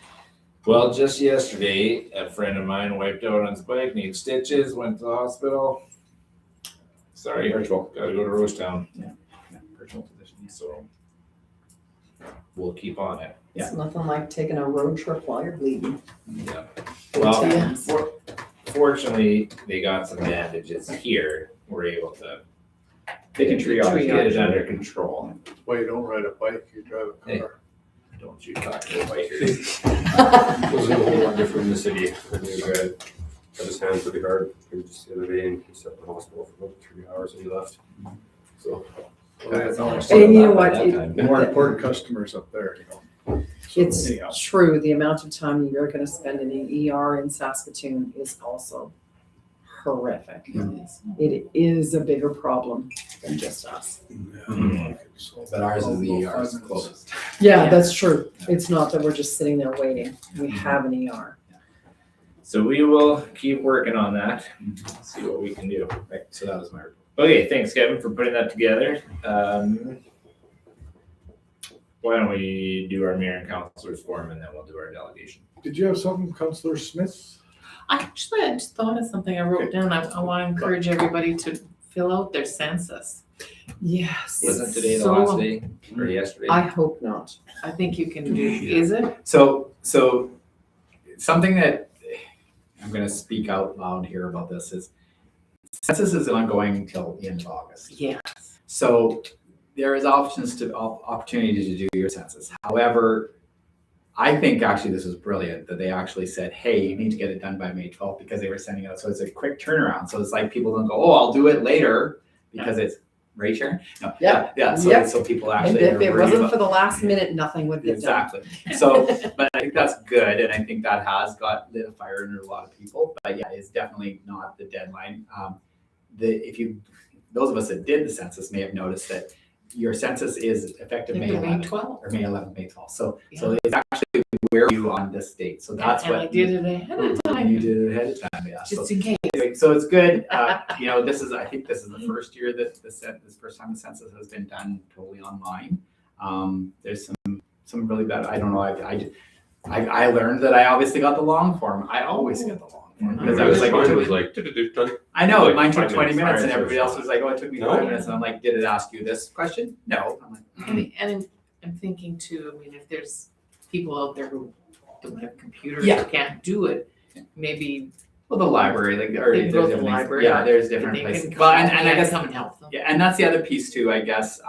Well, just yesterday, a friend of mine wiped out on his bike, needs stitches, went to the hospital. Sorry, Virtual. gotta go to Rosetown, Yeah, virtual position. Yeah. so we'll keep on it. It's nothing like taking a road trip while you're bleeding. Yeah. Well, Yes. fortunately, they got some bandages here. We're able to They can triage. get it under control. That's why you don't ride a bike, you drive a car. Don't you talk to the bikers. Was in a whole lot different in the city. A new guy got his hands really hard. He was just the other day and he sat in the hospital for about 3 hours and he left. So. And you know what? The more important customers up there, you know. So It's anyhow. true, the amount of time you're gonna spend in an ER in Saskatoon is also horrific. It is a bigger problem than just us. But ours is the ER's closest. Yeah, that's true. It's not that we're just sitting there waiting. We have an ER. So we will keep working on that, see what we can do. Right, so that was my report. Okay, thanks Kevin for putting that together. Why don't we do our mayor and councilors forum and then we'll do our delegation. Did you have something, Councillor Smith? I just thought of something I wrote down. I want to encourage everybody to fill out their census. Yes. Wasn't today the so- last day or yesterday? I hope not. I think you can do, is it? So something that I'm going to speak out loud here about this is census is ongoing until the end of August. Yeah. So there is opportunity to do your census. However, I think actually this was brilliant that they actually said, hey, you need to get it done by May 12th because they were sending it out. So it's a quick turnaround. So it's like people don't go, oh, I'll do it later because it's right, Sharon? No. Yeah. Yeah. So, Yep. so people And actually if are it worried wasn't about- for the last minute, nothing would get done. Exactly. So, but I think that's good, and I think that has lit a fire under a lot of people. But yeah, it's definitely not the deadline. Those of us that did the census may have noticed that your census is effective May 11th 12th. or May 11th, May 12th. So it's actually where are you on this date. So that's And what I did it ahead of you time, did it ahead of time. Yeah. So just in case. anyway, so it's good. I think this is the first year that this first time the census has been done totally online. There's some really bad. I don't know. I learned that I obviously got the long form. I always get the long form because I was like, Mine was like, done. I know like mine took 5 20 minutes, minutes and prior to everybody else was like, oh, it took me No. 5 minutes, and I'm like, did it ask you this question? No. I'm like, And I'm thinking too, I mean, if there's people out there who don't have computers Yeah. or can't do it, maybe Well, the library, like, or They can go to there's the different- library. Yeah, there's different they places. can Well, and I call guess come and help them. yeah, and that's the other piece too, I guess.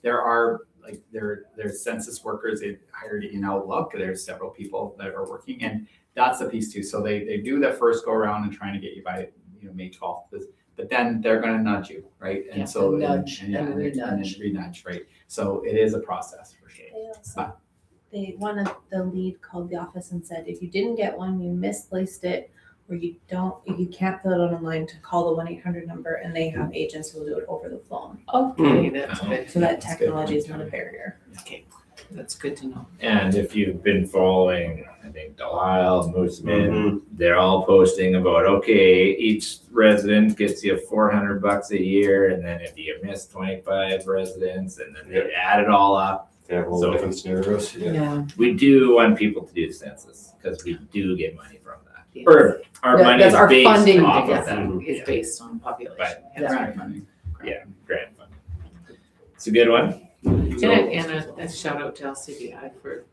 There are like there's census workers they hired in Outlook. There's several people that are working, and that's the piece too. So they do the first go around and trying to get you by May 12th, but then they're going to nudge you, right? And Yeah, so nudge yeah, and then re-nudge. re-nudge, right? So it is a process for sure. They also, one of the lead called the office and said, if you didn't get one, you misplaced it, or you can't fill it out online, to call the 1-800 number, and they have agents who will do it over the phone. Okay, that's good. So that That's good. technology is not a barrier. Okay, that's good to know. And if you've been following, I think Delisle, Mooseman, Mhm. they're all posting about, okay, each resident gets you $400 a year, and then if you miss 25 residents, and then they add it all up. They have all So- the different scenarios. Yeah. We do want people to do the census, because we do get money from that. Yes. Or our That- money that's is our based funding off to of get that. Mhm. It's based on population. But- Yes. Grant money. Yeah, grant fund. It's a good one. And a shout out to LCBI for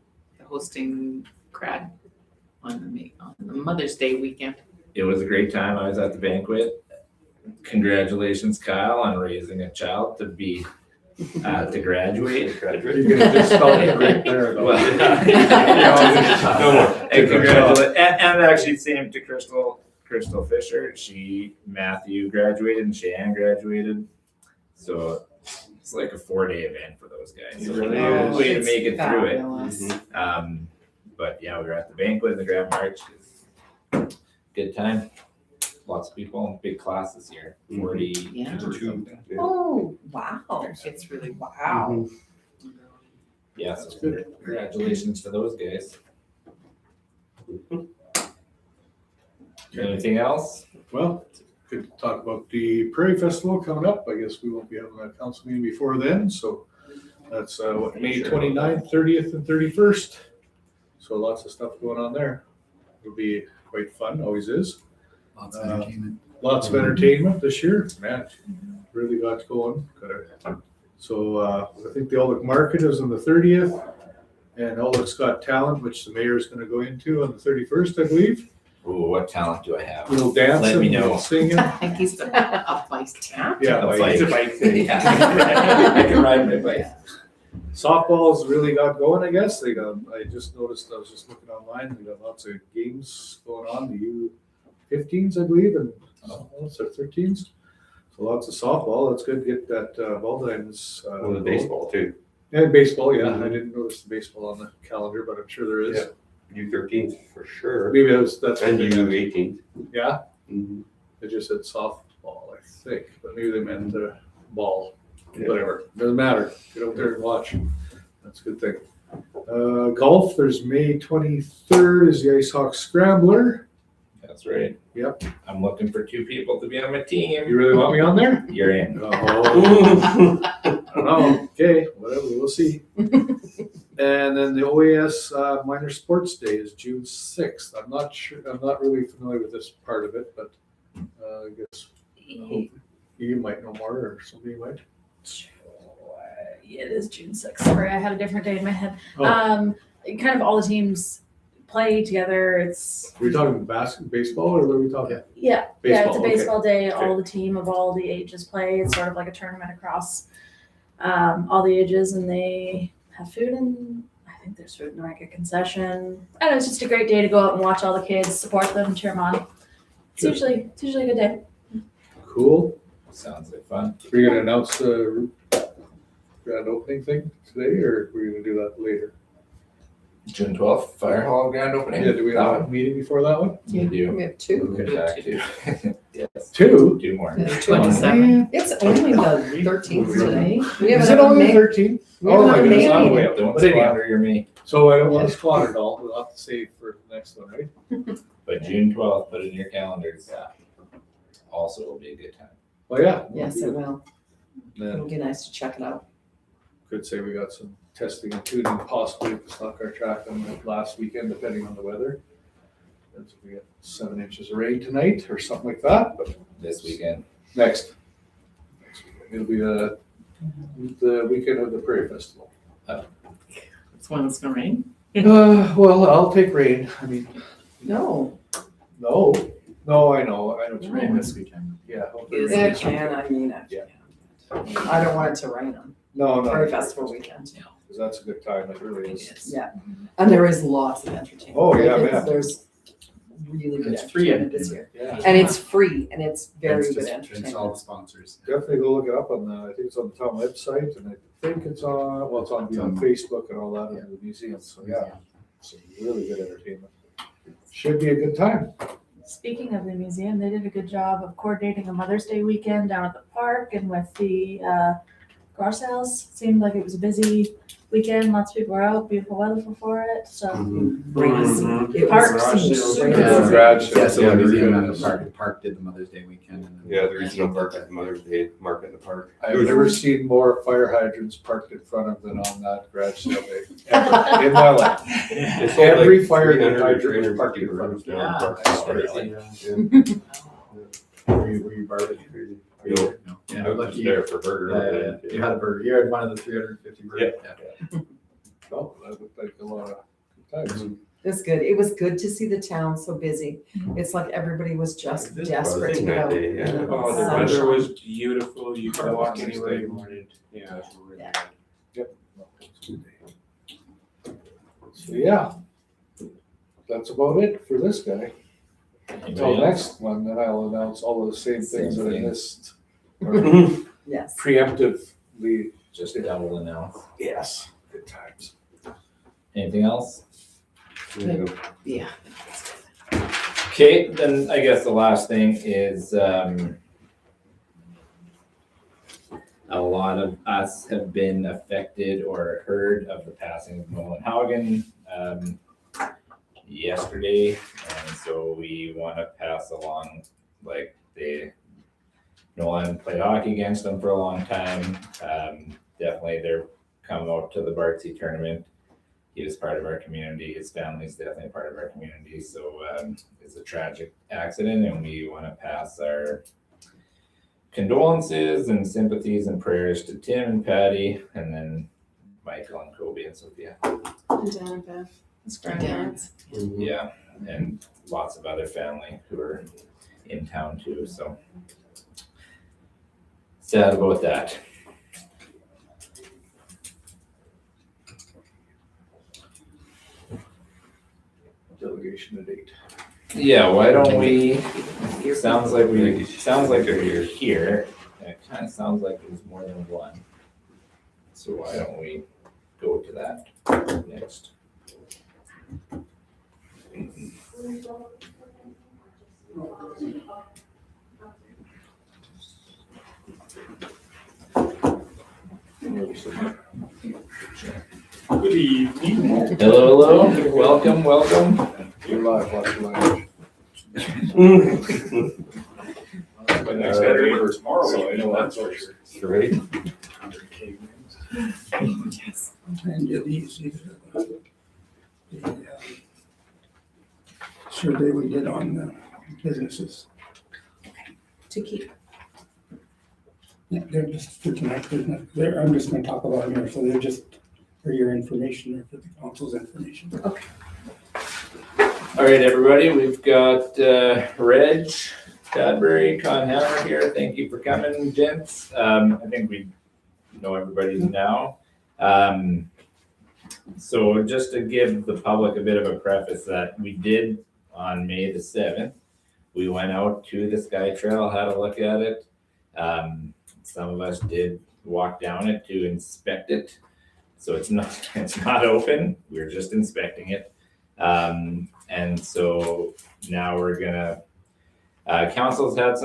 hosting CRAD on the Mother's Day weekend. It was a great time. I was at the banquet. Congratulations, Kyle, on raising a child to be to graduate. Graduate. You're gonna just spell it right there, though. Well, No more. and congratulate, and actually same to Crystal Fisher. Matthew graduated and Cheyenne graduated. So it's like a 4-day event for those guys. So It really way is. to It's make it through it. fabulous. But yeah, we were at the banquet in the Grand March. Good time. Lots of people, big class this year. 40 Yeah. or something. Yeah. Oh, wow. It's really Wow. Yeah, so congratulations to those guys. Anything else? Well, could talk about the Prairie Festival coming up. I guess we won't be having a council meeting before then, so that's May 29th, 30th, and 31st. So lots of stuff going on there. It'll be quite fun, always is. Lots of entertainment. Lots of entertainment this year, man, really got going. So I think the Olwick Market is on the 30th, and Olwick's Got Talent, which the mayor is gonna go into on the 31st, I believe. Ooh, what talent do I have? Little dancing, Let me know. little singing. I think he's a vice tap. Yeah, A like, bike. Yeah. I can ride my bike. softball's really got going, I guess. I just noticed, I was just looking online, they got lots of games going on, the U15s, I believe, and what's their 13s? So lots of softball, that's good, get that Valentine's. Well, the baseball too. And baseball, yeah, I didn't notice the baseball on the calendar, but I'm sure there is. U13 for sure. Maybe that's. And U18. Yeah, Mhm. they just said softball, I think, but maybe they meant the ball, Yeah. whatever, doesn't matter, get out there and watch, that's a good thing. Golf, there's May 23rd is the Ice Hawk Scrambler. That's right. Yep. I'm looking for 2 people to be on my team. You really want me on there? You're in. Oh, I don't know, okay, whatever, we'll see. And then the OAS Minor Sports Day is June 6th. I'm not sure, I'm not really familiar with this part of it, but I guess you might know more, or somebody might. It is June 6th. Sorry, I had a different day in my head. Oh. Kind of all the teams play together. It's Are we talking baseball, or what are we talking? yeah, it's Baseball, a okay. baseball day. All the team of all the ages play. It's sort of like a tournament across all the ages, and they have food, and I think there's food and like a concession. And it's just a great day to go out and watch all the kids, support them, cheer them on. It's Good. usually a good day. Cool. Sounds like fun. Are you gonna announce the grand opening thing today, or are we gonna do that later? June 12th, Fire Hall grand opening. Yeah, do we have a meeting before that one? We do. We have 2. We'll get back to. Yes. 2? 2 more. The 27th. It's only the 13th today. We Is haven't it had a only May. 13? We haven't Oh had my a goodness, May I'm meeting. way up. Don't But anyhow, squander your me. so I don't want to squander it all, we'll have to save for the next one, right? But June 12th, put it in your calendars. Also will be a good time. Well, yeah. Yes, it will. Then It'll be nice to check it out. could say we got some testing and tuning possibly with the stock car track on the last weekend, depending on the weather. That's, we got 7 inches of rain tonight or something like that, but This weekend. next weekend. It'll be the weekend of the Prairie Festival. It's when it's gonna rain. Well, I'll take rain. I mean, No, no, I know what you Rain mean. this weekend. Yeah. hopefully it rain this can, weekend. I mean, it Yeah. can. I don't want it to rain on No, Prairie Festival weekend. because that's a good time, it really is. Yeah, and there is lots of entertainment. Oh, yeah, Like, man. There's really good It's free entertainment this year. Yeah, And it's free and it's very It's good just- It's all entertainment. the sponsors. definitely go look it up on the, I think it's on the town website, and I think it's on, well, it's on Facebook and all that, in the museum, so yeah. Some really good entertainment. Should be a good time. Speaking of the museum, they did a good job of coordinating a Mother's Day weekend down at the park and with the garage sales. Seemed like it was a busy weekend. Lots of people were out, beautiful weather for it. So Crazy. It Parks was and super Yeah. busy. Garage Yeah, so Yeah, the they're museum good. and the park did the Mother's Day weekend. And then Yeah, the regional park at Mother's Day market in the park. I've never seen more fire hydrants parked in front of than on that garage sale day, ever, in my life. They sold like Every fire 300 or hydrant was 350 parked in front of garages down Yeah. the park. That's crazy. Were you Barbie? You know, No. I Yeah, was lucky. there for burger. You had a burger. You had one of the 350 burgers. Yeah. Oh, that looked like a lot of good times. It's good. It was good to see the town so busy. It's like everybody was just This desperate to was get that out. day, yeah. in the Oh, the sunshine. weather was beautiful. You could Park walk was anywhere nice. you wanted. Yeah, it was really Yeah. good. So, yeah. That's about it for this guy. Until Anybody else? next one, then I'll announce all of the same things Same that I thing. missed. Or Yes. preemptively, Just double announce. yes, good times. Anything else? Yeah. Okay, then I guess the last thing is, a lot of us have been affected or heard of the passing of Nolan Haugen, yesterday. And so we want to pass along, like, Nolan played hockey against them for a long time. Definitely they're coming out to the Bartsy tournament. He was part of our community. His family's definitely part of our community. So it's a tragic accident, and we want to pass our condolences and sympathies and prayers to Tim and Patty, and then Michael and Kobe and Sophia. It's grandparents. Yeah, and lots of other family who are in town too. So sad about that. Delegation at 8. Yeah, why don't we? Sounds like we're here. It kind of sounds like there's more than one. So why don't we go to that next? Good evening. Hello, welcome. You're live, watch your language. But next Saturday or tomorrow, so I know that's for sure. Right? And these, the survey we did on the businesses. To keep. Yeah, they're just for tonight, they're, I'm just gonna talk about them here, so they're just for your information or for the council's information. All right, everybody, we've got Reg Cadbury, Con Hammer here. Thank you for coming, gents. I think we know everybody now. So just to give the public a bit of a preface, that we did on May the 7th, we went out to the Sky Trail, had a look at it. Some of us did walk down it to inspect it. So it's not open, we're just inspecting it. And so now we're gonna, council's had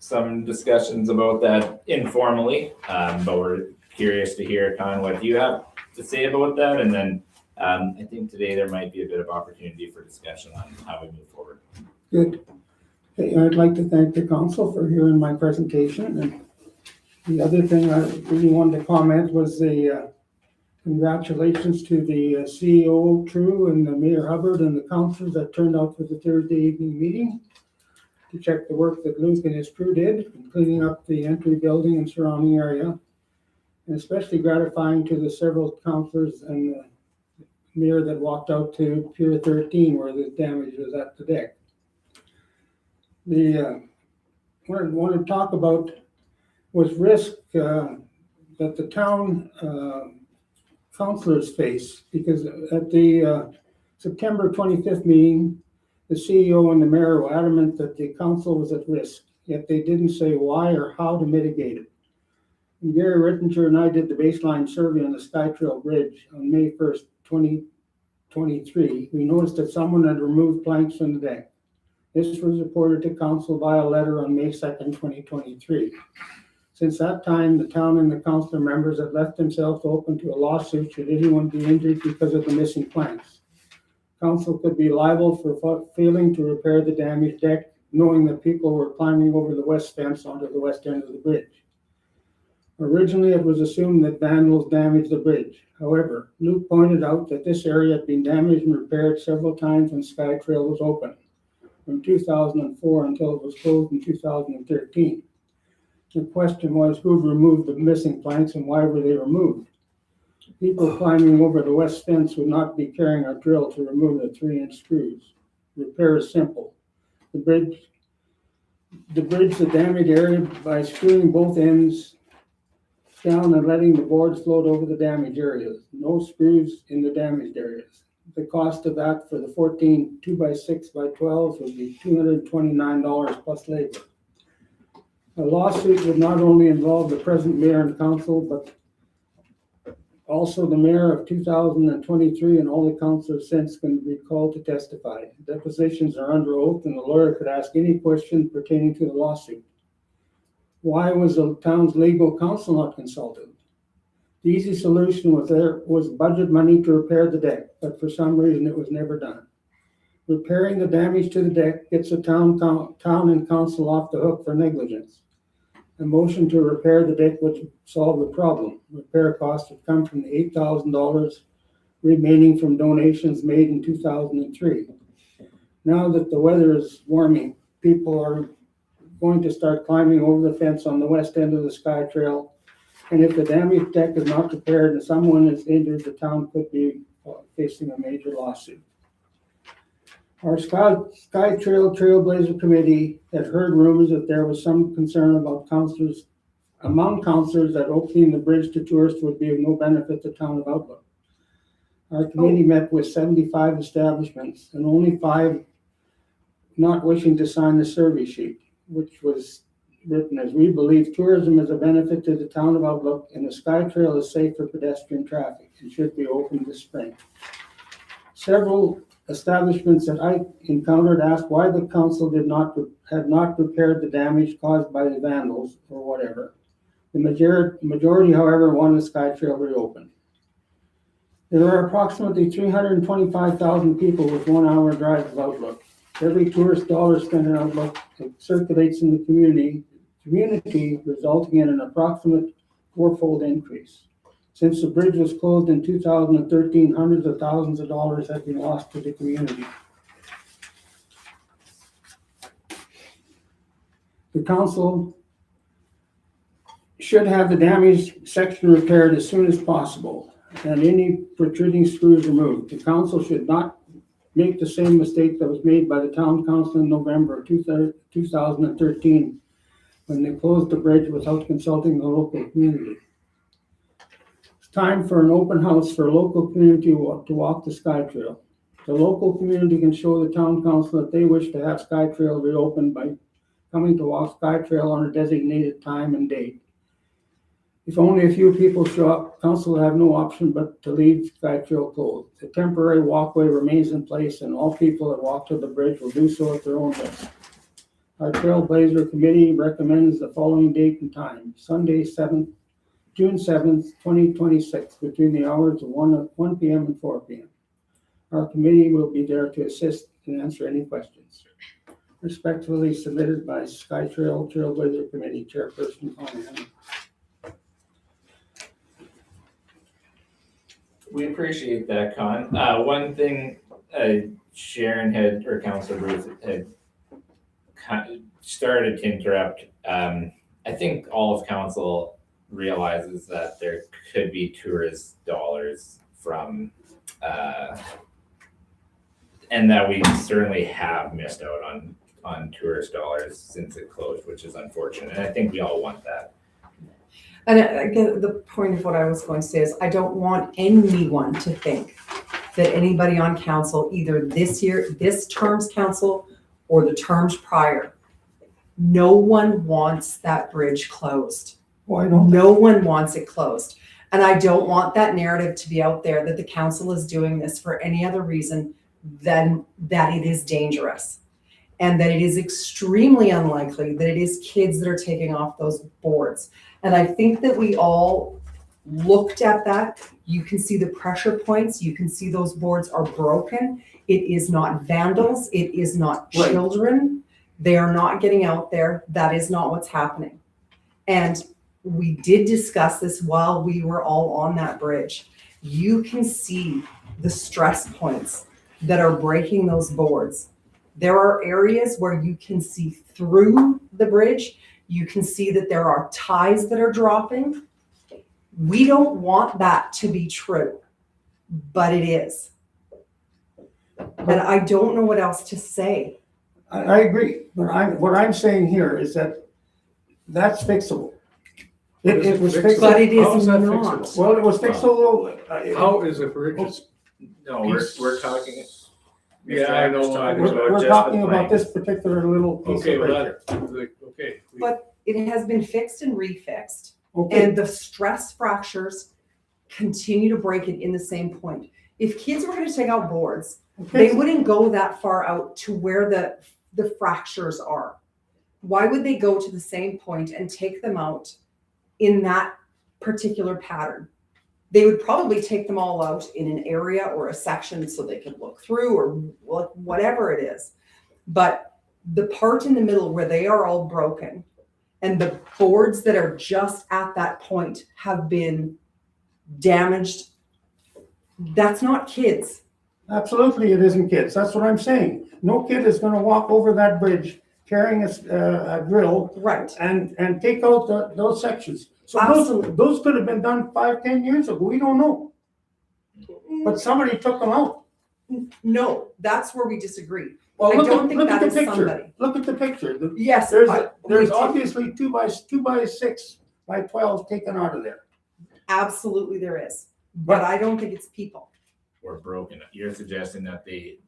some discussions about that informally, but we're curious to hear, Con, what you have to say about that. And then I think today there might be a bit of opportunity for discussion on how we move forward. Good. Okay, I'd like to thank the council for hearing my presentation, and the other thing I really wanted to comment was the congratulations to the CEO True and the Mayor Hubbard and the councilors that turned out for the Thursday evening meeting to check the work that Luke and his crew did in cleaning up the entry building and surrounding area. And especially gratifying to the several councilors and mayor that walked out to Pier 13 where the damage was at the deck. What I want to talk about was risk that the town councilors face, because at the September 25th meeting, the CEO and the mayor were adamant that the council was at risk, yet they didn't say why or how to mitigate it. And Gary Rittinger and I did the baseline survey on the SkyTrail Bridge on May 1st, 2023. We noticed that someone had removed planks from the deck. This was reported to council via letter on May 2nd, 2023. Since that time, the town and the council members have left themselves open to a lawsuit should anyone be injured because of the missing planks. Council could be liable for failing to repair the damaged deck, knowing that people were climbing over the west fence onto the west end of the bridge. Originally, it was assumed that vandals damaged the bridge. However, Luke pointed out that this area had been damaged and repaired several times when SkyTrail was open, from 2004 until it was closed in 2013. The question was who removed the missing planks and why were they removed? People climbing over the west fence would not be carrying a drill to remove the 3-inch screws. Repair is simple. The bridge the damaged area by screwing both ends down and letting the boards float over the damaged areas. No screws in the damaged areas. The cost of that for the 14 2x6x12s would be $229 plus labor. A lawsuit would not only involve the present mayor and council, but also the mayor of 2023 and all the councilors since can be called to testify. Depositions are under oath and the lawyer could ask any question pertaining to the lawsuit. Why was the town's legal counsel not consulted? The easy solution was budget money to repair the deck, but for some reason it was never done. Repairing the damage to the deck gets the town and council off the hook for negligence. A motion to repair the deck would solve the problem. Repair costs would come from the $8,000 remaining from donations made in 2003. Now that the weather is warming, people are going to start climbing over the fence on the west end of the SkyTrail. And if the damaged deck is not repaired and someone is injured, the town could be facing a major lawsuit. Our SkyTrail Trailblazer Committee had heard rumors that there was some concern among councilors that opening the bridge to tourists would be of no benefit to town of Outlook. Our committee met with 75 establishments and only 5 not wishing to sign the survey sheet, which was written as we believe tourism is a benefit to the town of Outlook and the SkyTrail is safe for pedestrian traffic and should be open this spring. Several establishments that I encountered asked why the council had not repaired the damage caused by the vandals or whatever. The majority, however, wanted the SkyTrail reopened. There are approximately 325,000 people with 1 hour drive of Outlook. Every tourist dollar spent in Outlook circulates in the community, resulting in an approximate 4-fold increase. Since the bridge was closed in 2013, hundreds of thousands of dollars have been lost to the community. The council should have the damaged section repaired as soon as possible and any protruding screws removed. The council should not make the same mistake that was made by the town council in November of 2013 when they closed the bridge without consulting the local community. It's time for an open house for a local community to walk the SkyTrail. The local community can show the town council that they wish to have SkyTrail reopened by coming to walk SkyTrail on a designated time and date. If only a few people show up, council will have no option but to leave SkyTrail closed. The temporary walkway remains in place and all people that walk to the bridge will do so at their own risk. Our Trailblazer Committee recommends the following date and time: Sunday, June 7th, 2026, between the hours of 1 p.m. and 4 p.m. Our committee will be there to assist and answer any questions. Respectfully submitted by SkyTrail Trailblazer Committee Chairperson Connie. We appreciate that, Con. One thing Sharon had, or Councilor Ruth had started to interrupt. I think all of council realizes that there could be tourist dollars from And that we certainly have missed out on tourist dollars since it closed, which is unfortunate. And I think we all want that. And again, the point of what I was going to say is I don't want anyone to think that anybody on council, either this year, this term's council, or the terms prior, no one wants that bridge closed. Why don't they? No one wants it closed. And I don't want that narrative to be out there that the council is doing this for any other reason than that it is dangerous. And that it is extremely unlikely that it is kids that are taking off those boards. And I think that we all looked at that. You can see the pressure points. You can see those boards are broken. It is not vandals. It is not Right. children. They are not getting out there. That is not what's happening. And we did discuss this while we were all on that bridge. You can see the stress points that are breaking those boards. There are areas where you can see through the bridge. You can see that there are ties that are dropping. We don't want that to be true, but it is. And I don't know what else to say. I agree, but what I'm saying here is that that's fixable. It was Fixable? fixable. But it is How is that not. fixable? Well, it was fixable. How is it fixable? No, we're talking. Yeah, I know. We're talking about this particular little piece Okay, of well, right here. okay. But it has been fixed and refixed. Okay, And the stress fractures continue to break it in the same point. If kids were going to take out boards, they okay. wouldn't go that far out to where the fractures are. Why would they go to the same point and take them out in that particular pattern? They would probably take them all out in an area or a section so they could look through or whatever it is. But the part in the middle where they are all broken and the boards that are just at that point have been damaged, that's not kids. Absolutely, it isn't kids. That's what I'm saying. No kid is gonna walk over that bridge carrying a drill Right. and take out those sections. So Absolutely. those could have been done 5-10 years ago. We don't know. But somebody took them out. No, that's where we disagree. Well, I look don't at, think look at that the is picture. somebody. Look at the picture. Yes. There's but there's we obviously 2 by 6 by 12 taken out of there. absolutely there is. But I don't think it's people. Or broken. You're suggesting that the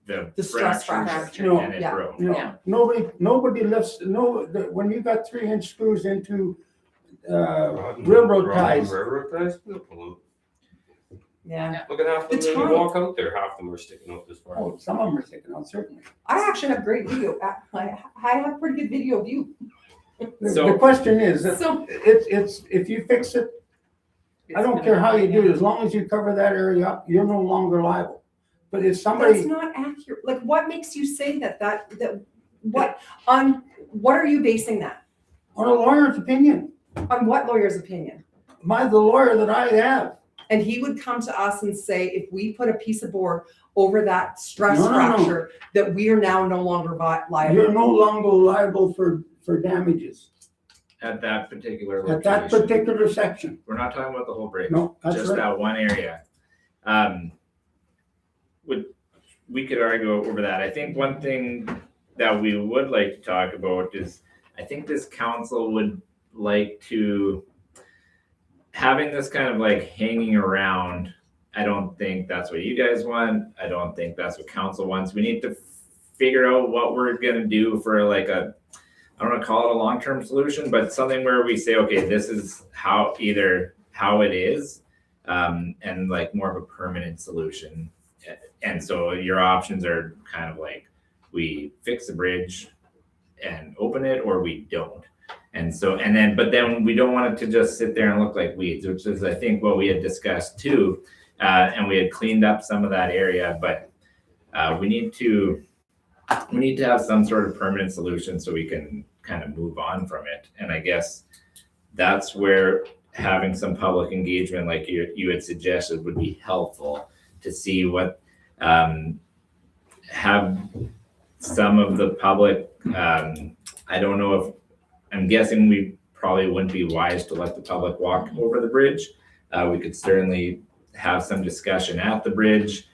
stress fractures fracture. No, and it yeah. broke. No, Yeah. nobody lifts, when you got 3-inch screws into railroad ties. Railroad ties, no problem. Yeah. Look at half of The them when time- you walk out there, half of them are sticking out this far. Oh, some of them are sticking out, certainly. I actually have great video. I have pretty good video of you. The question is, So it's, if you fix it, I don't care how you do it, as long as you cover that area up, you're no longer liable. But if that's somebody, not accurate. Like, what makes you say that what are you basing that? on a lawyer's opinion, On what lawyer's opinion? the lawyer that I have, And he would come to us and say, if we put a piece of board over that stress No, no, no. fracture, that we are now no longer liable. you're no longer liable for damages At that particular at that location. particular section. We're not talking about the whole bridge. No, that's Just right. that one area. We could argue over that. I think one thing that we would like to talk about is, I think this council would like to, having this kind of like hanging around, I don't think that's what you guys want. I don't think that's what council wants. We need to figure out what we're gonna do for like I don't want to call it a long-term solution, but something where we say, okay, this is how it is, and like more of a permanent solution. And so your options are kind of like, we fix the bridge and open it, or we don't. And so, but then we don't want it to just sit there and look like weeds, which is, I think, what we had discussed too. And we had cleaned up some of that area, but we need to have some sort of permanent solution so we can kind of move on from it. And I guess that's where having some public engagement, like you had suggested, would be helpful to see what, have some of the public, I don't know if, I'm guessing we probably wouldn't be wise to let the public walk over the bridge. We could certainly have some discussion at the bridge,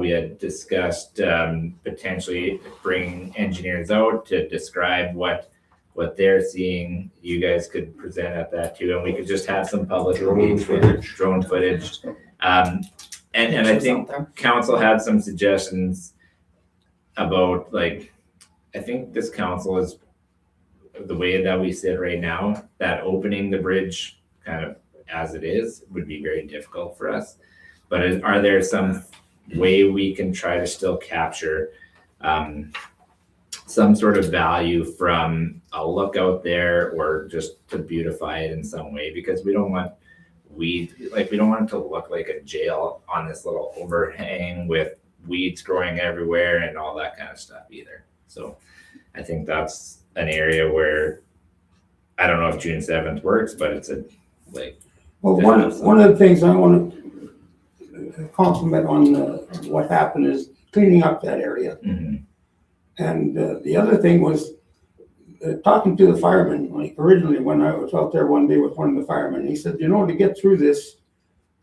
We had discussed potentially bringing engineers out to describe what they're seeing. You guys could present at that too, and we could just have some public engagement, drone footage. And I think council had some suggestions about, like, I think this council is, the way that we sit right now, that opening the bridge kind of as it is would be very difficult for us. But are there some way we can try to still capture some sort of value from a look out there, or just to beautify it in some way? Because we don't want we don't want it to look like a jail on this little overhang with weeds growing everywhere and all that kind of stuff either. So I think that's an area where I don't know if June 7th works, but it's a like. Well, one of the things I want to compliment on what happened is cleaning up that area. Mhm. And the other thing was talking to the fireman, like originally when I was out there one day with one of the firemen, he said, to get through this,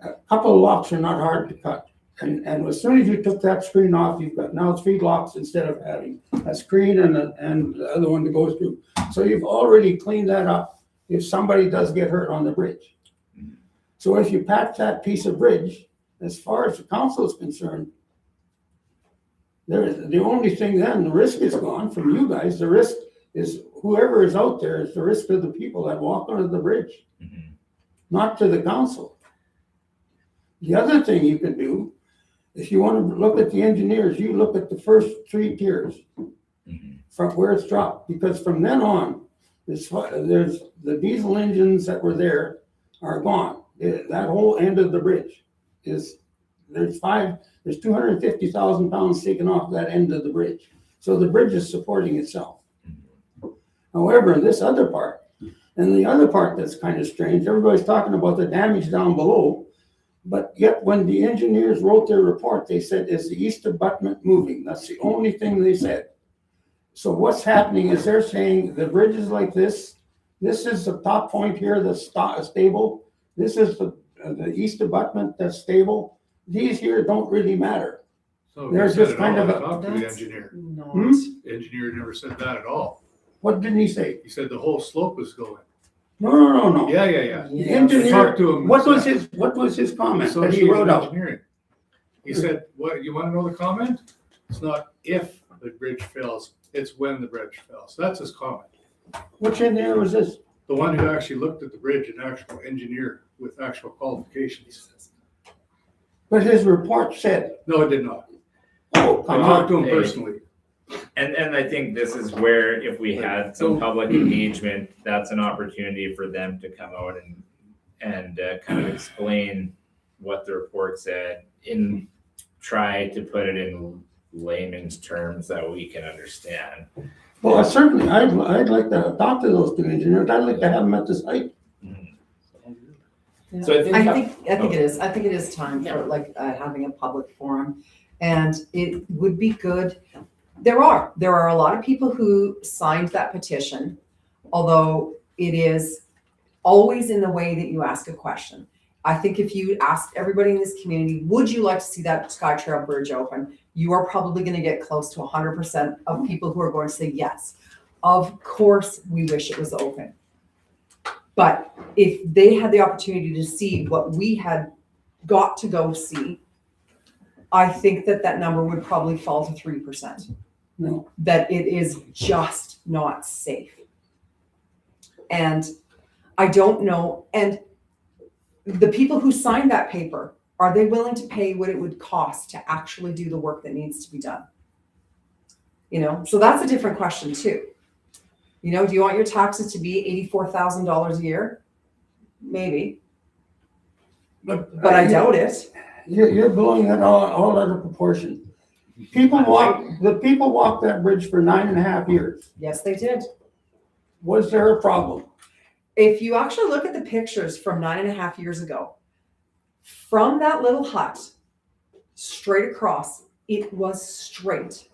a couple of locks are not hard to cut. And as soon as you took that screen off, you've got now 3 locks instead of having a screen and the other one to go through. So you've already cleaned that up if somebody does get hurt on the bridge. So if you patch that piece of bridge, as far as the council is concerned, the only thing then, the risk is gone from you guys. The risk is whoever is out there is the risk to the people that walk under the bridge, not to the council. The other thing you can do, if you want to look at the engineers, you look at the first 3 tiers from where it's dropped, because from then on, there's the diesel engines that were there are gone. That whole end of the bridge there's 250,000 pounds taken off that end of the bridge. So the bridge is supporting itself. However, this other part, and the other part that's kind of strange, everybody's talking about the damage down below, but yet when the engineers wrote their report, they said, is the east abutment moving? That's the only thing they said. So what's happening is they're saying the bridge is like this. This is the top point here that's stable. This is the east abutment that's stable. These here don't really matter. So There's you said just it kind all. of I a- talked to the That's engineer. not. The engineer never said that at all. What didn't he say? He said the whole slope was going. No. Yeah. The Yes. engineer, Talk to him. what was his comment that he wrote out? Engineering. He said, what, you want to know the comment? It's not if the bridge fails, it's when the bridge fails. That's his comment. Which engineer was this? The one who actually looked at the bridge, an actual engineer with actual qualifications. But his report said, No, it did not. oh, I come talked on. to him Hey. personally. And I think this is where, if we had some public engagement, that's an opportunity for them to come out and kind of explain what the report said, try to put it in layman's terms that we can understand. Well, certainly, I'd like to talk to those 2 engineers. I'd like to have them at the site. So I think I think it is. I think it is time for having a public forum, and it would be good. There are a lot of people who signed that petition, although it is always in the way that you ask a question. I think if you asked everybody in this community, would you like to see that SkyTrail bridge open? You are probably going to get close to 100% of people who are going to say yes. Of course, we wish it was open. But if they had the opportunity to see what we had got to go see, I think that number would probably fall to 3%. No. That it is just not safe. And I don't know. And the people who signed that paper, are they willing to pay what it would cost to actually do the work that needs to be done? So that's a different question too. Do you want your taxes to be $84,000 a year? Maybe, but I doubt it. You're blowing it all out of proportion. The people walked that bridge for 9.5 years. Yes, they did. Was there a problem? If you actually look at the pictures from 9.5 years ago, from that little hut straight across, it was straight.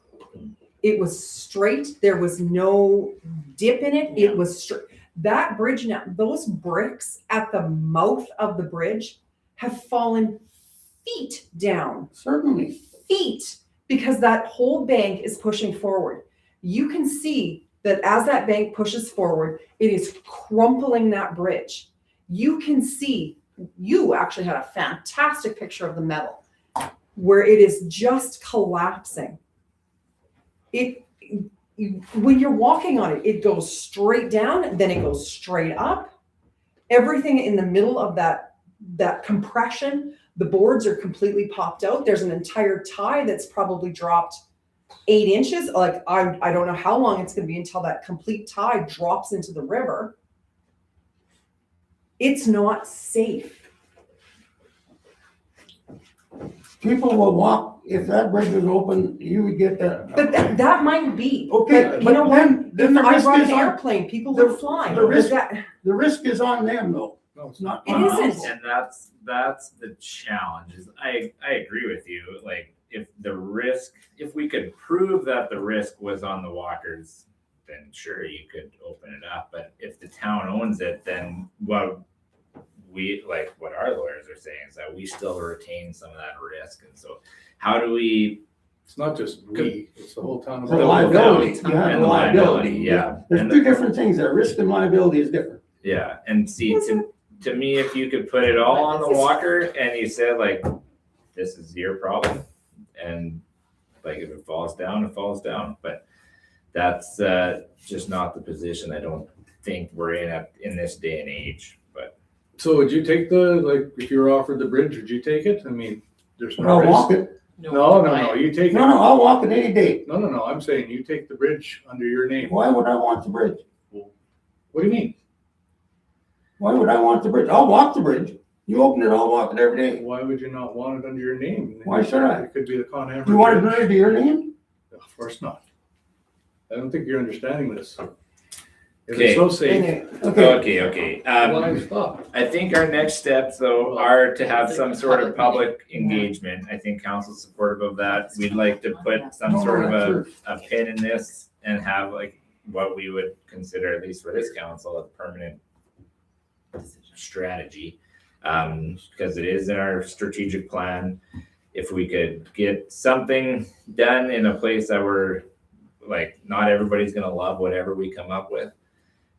It was straight. There was no dip in it. It was straight. That bridge now, those bricks at the mouth of the bridge have fallen feet down. Certainly. feet because that whole bank is pushing forward. You can see that as that bank pushes forward, it is crumpling that bridge. You can see, you actually had a fantastic picture of the metal where it is just collapsing. When you're walking on it, it goes straight down, then it goes straight up. Everything in the middle of that compression, the boards are completely popped out. There's an entire tie that's probably dropped 8 inches. Like I don't know how long it's going to be until that complete tie drops into the river. It's not safe. People will walk, if that bridge was open, you would get that. But that might be. Okay, But you but know what? then the If I risk ride is an on, airplane, people the- would fly. the risk- That- the risk is on them though. No, It's not It on us. isn't. And that's the challenge. Is I agree with you. Like if we could prove that the risk was on the walkers, then sure you could open it up. But if the town owns it, then what our lawyers are saying is that we still retain some of that risk. And so how do we it's not just we, it's the whole town. of The whole liability, town. you have And the the liability, liability. yeah. There's And two different things there. Risk and liability is different. Yeah, and see, to me, if you could put it all on the walker and you said like, this is your problem, and like if it falls down, it falls down. But that's just not the position I don't think we're in this day and age. But So would you take if you were offered the bridge, would you take it? I mean, there's no I'll risk. walk it. No, you take it. No, I'll walk it any day. No, I'm saying you take the bridge under your name. Why would I want the bridge? What do you mean? Why would I want the bridge? I'll walk the bridge. You open it, I'll walk it every day. Why would you not want it under your name? Why should I? It could be the Con Amber. You want it Bridge. under your name? Of course not. I don't think you're understanding this. If Okay. it's so safe, Okay, okay. why stop? I think our next steps though are to have some sort of public engagement. I think council's supportive of that. We'd like to put some No, sort of that's a pin in this and have like what we would consider, at least for this council, a permanent strategy. Because it is in our strategic plan. If we could get something done in a place that we're like, not everybody's gonna love whatever we come up with.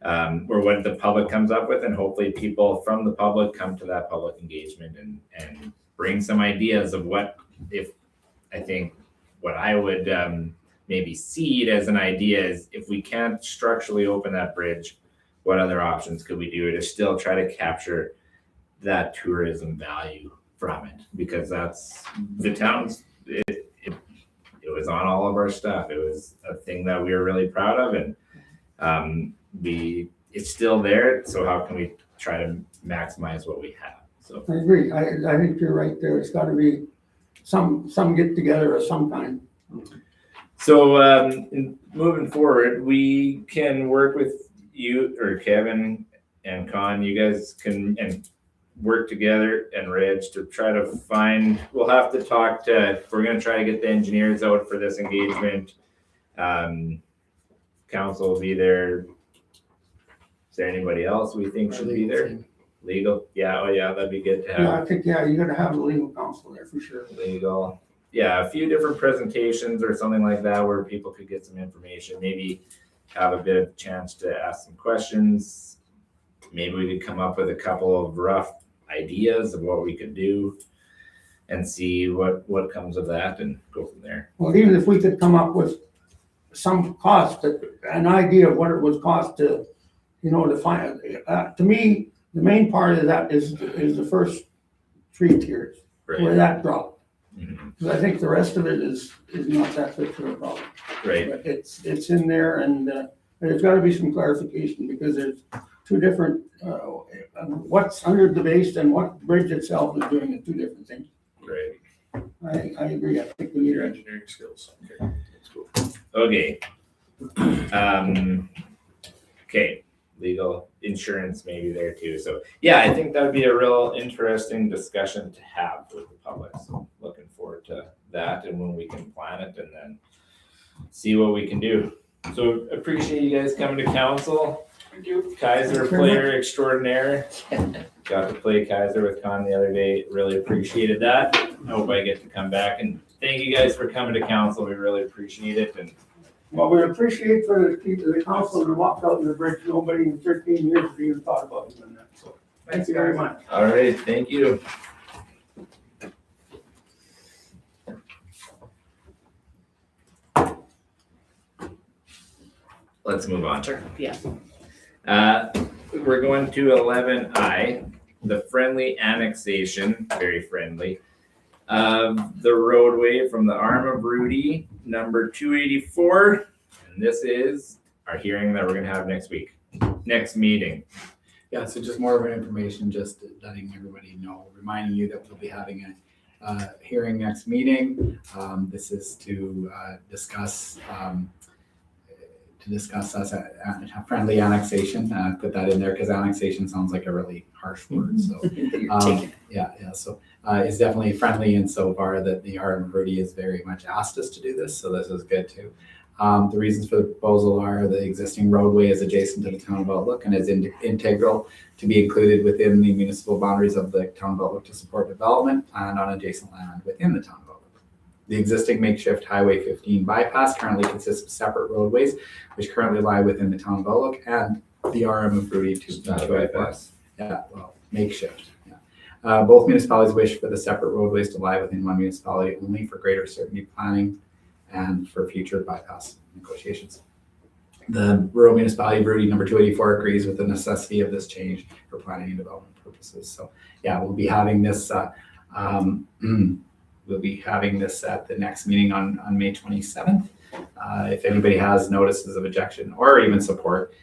Or what the public comes up with, and hopefully people from the public come to that public engagement and bring some ideas of I think what I would maybe seed as an idea is if we can't structurally open that bridge, what other options could we do to still try to capture that tourism value from it? Because that's the town's, it was on all of our stuff. It was a thing that we were really proud of, and it's still there. So how can we try to maximize what we have? So I agree. I think you're right there. It's gotta be some get together of some kind. So moving forward, we can work with you or Kevin and Con. You guys can work together and Reg to try to find. We'll have to talk to. We're going to try to get the engineers out for this engagement. Council will be there. Is there anybody else we think should be there? Legal, yeah, oh yeah, that'd be good to have. Yeah, I think, you gotta have a legal counsel there for sure. Legal. Yeah, a few different presentations or something like that where people could get some information, maybe have a bit of chance to ask some questions. Maybe we could come up with a couple of rough ideas of what we could do and see what comes of that and go from there. Well, even if we could come up with some cost, an idea of what it would cost to, to find, to me, the main part of that is the first 3 tiers, where that dropped. Mhm. Because I think the rest of it is not that big of a problem. Right, But it's in there, and there's gotta be some clarification, because there's 2 different, what's under the base and what bridge itself is doing are 2 different things. right. I agree. I think we need Your to. engineering skills. Okay, that's cool. Okay. Okay, legal insurance maybe there too. So yeah, I think that would be a real interesting discussion to have with the public. So looking forward to that and when we can plan it and then see what we can do. So appreciate you guys coming to council. Thank you. Kaiser player extraordinaire. Got to play Kaiser with Con the other day. Really appreciated that. I hope I get to come back and thank you guys for coming to council. We really appreciate it. And Well, we appreciate for the council to walk out in the bridge. Nobody in 13 years has even thought about doing that, so thank you very much. all right, thank you. Let's move on. Sure, yeah. We're going to 11I, the friendly annexation, very friendly, of the roadway from the arm of Rudy, number 284. And this is our hearing that we're gonna have next week, next meeting. Yeah, so just more of an information, just letting everybody know, reminding you that we'll be having a hearing next meeting. This is to discuss us a friendly annexation. Put that in there because annexation sounds like a really harsh word. So yeah. So it's definitely friendly insofar that the RM of Rudy has very much asked us to do this. So this is good too. The reasons for the proposal are the existing roadway is adjacent to the town of Outlook and is integral to be included within the municipal boundaries of the town of Outlook to support development and on adjacent land within the town of Outlook. The existing makeshift Highway 15 bypass currently consists of separate roadways, which currently lie within the town of Outlook and the RM of Rudy It's not a bypass. Yeah, well, makeshift. Yeah. Both municipalities wish for the separate roadways to lie within one municipality only for greater certainty planning and for future bypass negotiations. The rural municipality of Rudy number 284 agrees with the necessity of this change for planning and development purposes. So yeah, we'll be having this we'll be having this at the next meeting on May 27th. If anybody has notices of objection or even support,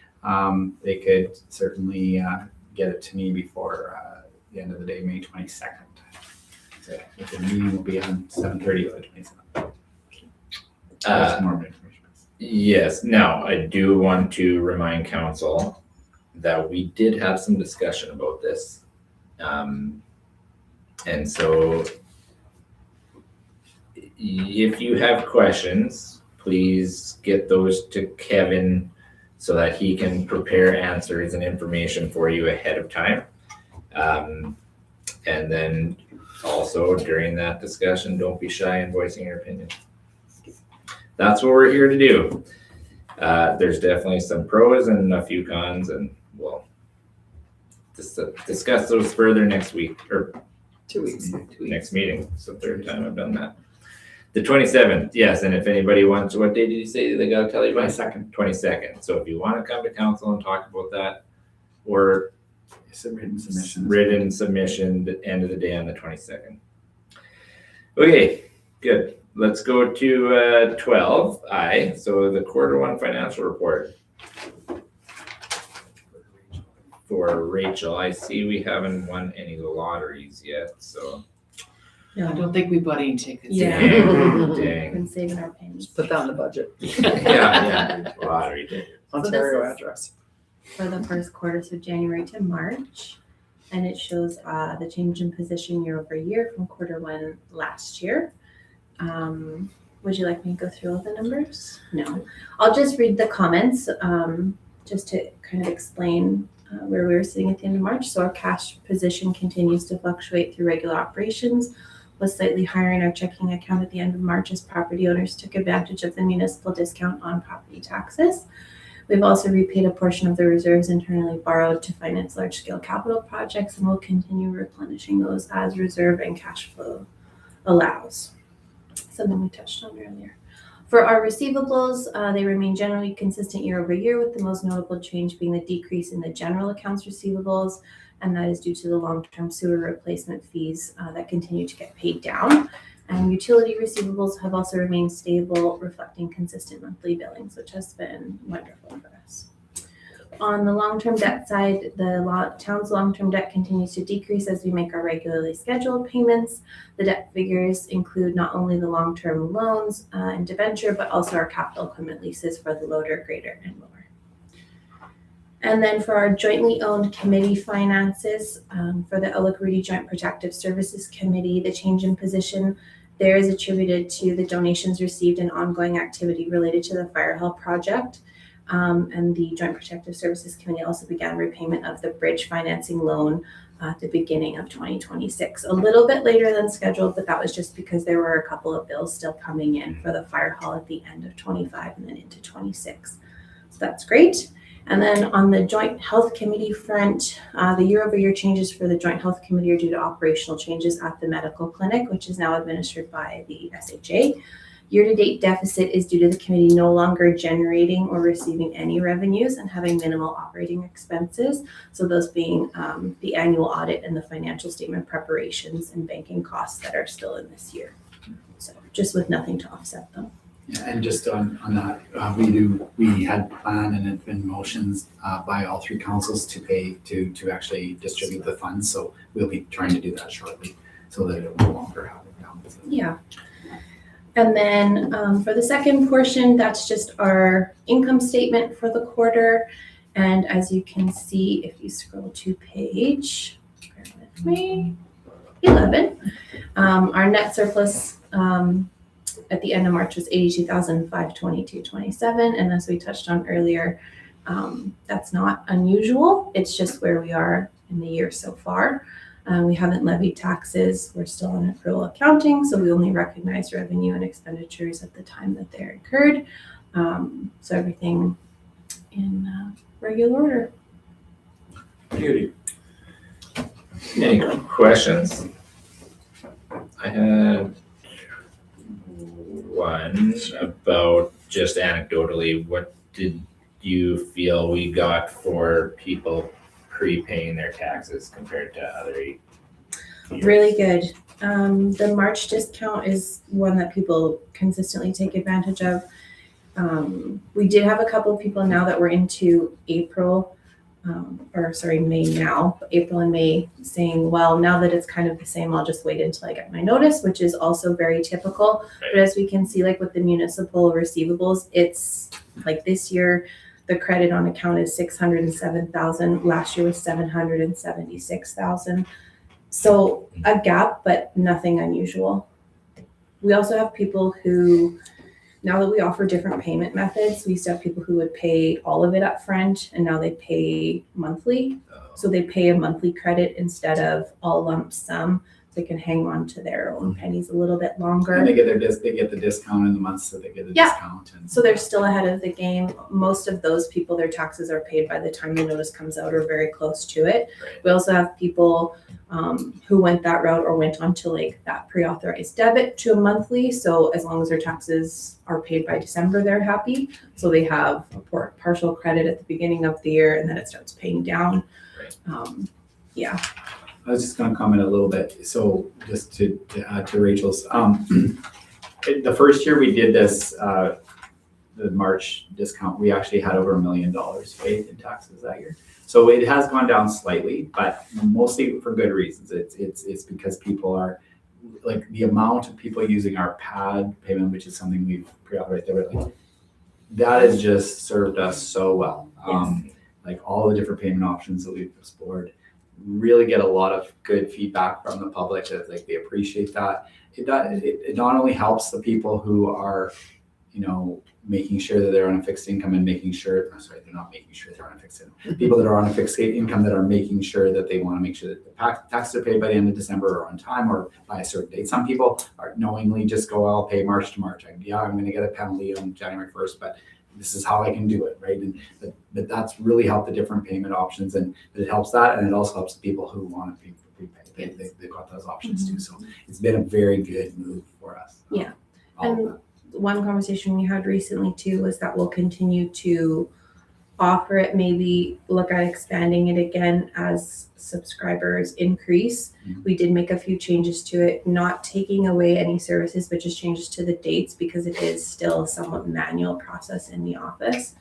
they could certainly get it to me before the end of the day, May 22nd. So the meeting will be on 7:30 on the 27th. There's more information. Yes, now I do want to remind council that we did have some discussion about this. And so if you have questions, please get those to Kevin so that he can prepare answers and information for you ahead of time. And then also during that discussion, don't be shy in voicing your opinion. That's what we're here to do. There's definitely some pros and a few cons, and we'll discuss those further next week or 2 weeks. next meeting. It's the third time I've done that. The 27th, yes, and if anybody wants, what day did you say they gotta tell you by? 22nd. So if you wanna come to council and talk about that, or It's a written submission. written submission, the end of the day on the 22nd. Okay, good. Let's go to 12I, so the quarter one financial report. For Rachel, I see we haven't won any lotteries yet, so. I don't think we bought any tickets. Yeah. Dang, We've dang. been saving our pennies. Put that in the budget. Yeah, lottery tickets. Ontario this is- address. For the first quarter, so January to March. And it shows the change in position year over year from quarter one last year. Would you like me to go through all the numbers? No, I'll just read the comments just to kind of explain where we were sitting at the end of March. So our cash position continues to fluctuate through regular operations, was slightly higher in our checking account at the end of March as property owners took advantage of the municipal discount on property taxes. We've also repaid a portion of the reserves internally borrowed to finance large-scale capital projects, and we'll continue replenishing those as reserve and cash flow allows. Something we touched on earlier. For our receivables, they remain generally consistent year over year, with the most notable change being the decrease in the general accounts receivables, and that is due to the long-term sewer replacement fees that continue to get paid down. And utility receivables have also remained stable, reflecting consistent monthly billings, which has been wonderful for us. On the long-term debt side, the town's long-term debt continues to decrease as we make our regularly scheduled payments. The debt figures include not only the long-term loans and debenture, but also our capital equipment leases for the loader, grader, and mower. And then for our jointly owned committee finances, for the Outlook Rudy Joint Protective Services Committee, the change in position there is attributed to the donations received and ongoing activity related to the Fire Hall project. And the Joint Protective Services Committee also began repayment of the bridge financing loan at the beginning of 2026. A little bit later than scheduled, but that was just because there were a couple of bills still coming in for the fire hall at the end of 25 and then into 26. So that's great. And then on the Joint Health Committee front, the year-over-year changes for the Joint Health Committee are due to operational changes at the medical clinic, which is now administered by the SHA. Year-to-date deficit is due to the committee no longer generating or receiving any revenues and having minimal operating expenses. So those being the annual audit and the financial statement preparations and banking costs that are still in this year. So just with nothing to offset them. Yeah, and just on that, we had planned and had been motions by all three councils to pay to actually distribute the funds. So we'll be trying to do that shortly so that it will no longer have a balance. Yeah. And then for the second portion, that's just our income statement for the quarter. And as you can see, if you scroll to page 11, our net surplus at the end of March was $82,522.27. And as we touched on earlier, that's not unusual. It's just where we are in the year so far. We haven't levied taxes. We're still on accrual accounting, so we only recognize revenue and expenditures at the time that they're incurred. So everything in regular order. Beauty. Any questions? I had one about just anecdotally, what did you feel we got for people prepaying their taxes compared to other years? Really good. The March discount is one that people consistently take advantage of. We did have a couple of people now that were into May now, but April and May saying, well, now that it's kind of the same, I'll just wait until I get my notice, which is also very typical. Right. But as we can see, like with the municipal receivables, it's like this year, the credit on account is 607,000. Last year was 776,000. So a gap, but nothing unusual. We also have people who, now that we offer different payment methods, we used to have people who would pay all of it up front and now they pay monthly. So they pay a monthly credit instead of all lump sum. They can hang on to their own pennies a little bit longer. And they get the discount in the months that they get the discount. And So they're still ahead of the game. Most of those people, their taxes are paid by the time the notice comes out or very close to it. Right. We also have people who went that route or went on to like that pre-authorized debit to a monthly. So as long as their taxes are paid by December, they're happy. So they have a partial credit at the beginning of the year and then it starts paying down. Right. Yeah. I was just going to comment a little bit. So just to add to Rachel's, the first year we did this, the March discount, we actually had over $1 million paid in taxes that year. So it has gone down slightly, but mostly for good reasons. It's because people are, like the amount of people using our pad payment, which is something we've pre-authorized, that has just served us so well. Like all the different payment options that we've explored, really get a lot of good feedback from the public that like they appreciate that. It not only helps the people who are, making sure that they're on a fixed income and making sure, they're not making sure they're on a fixed income. People that are on a fixed income that are making sure that they want to make sure that the taxes are paid by the end of December or on time or by a certain date. Some people are knowingly just go, I'll pay March to March. I'm going to get a penalty on January 1st, but this is how I can do it, right? And but that's really helped the different payment options, and it helps that, and it also helps the people who want to be prepaid. They've got those options too. So it's been a very good move for us. Yeah. And one conversation we had recently too was that we'll continue to offer it, maybe look at expanding it again as subscribers increase. Mm-hmm. We did make a few changes to it, not taking away any services, but just changes to the dates because it is still a somewhat manual process in the office.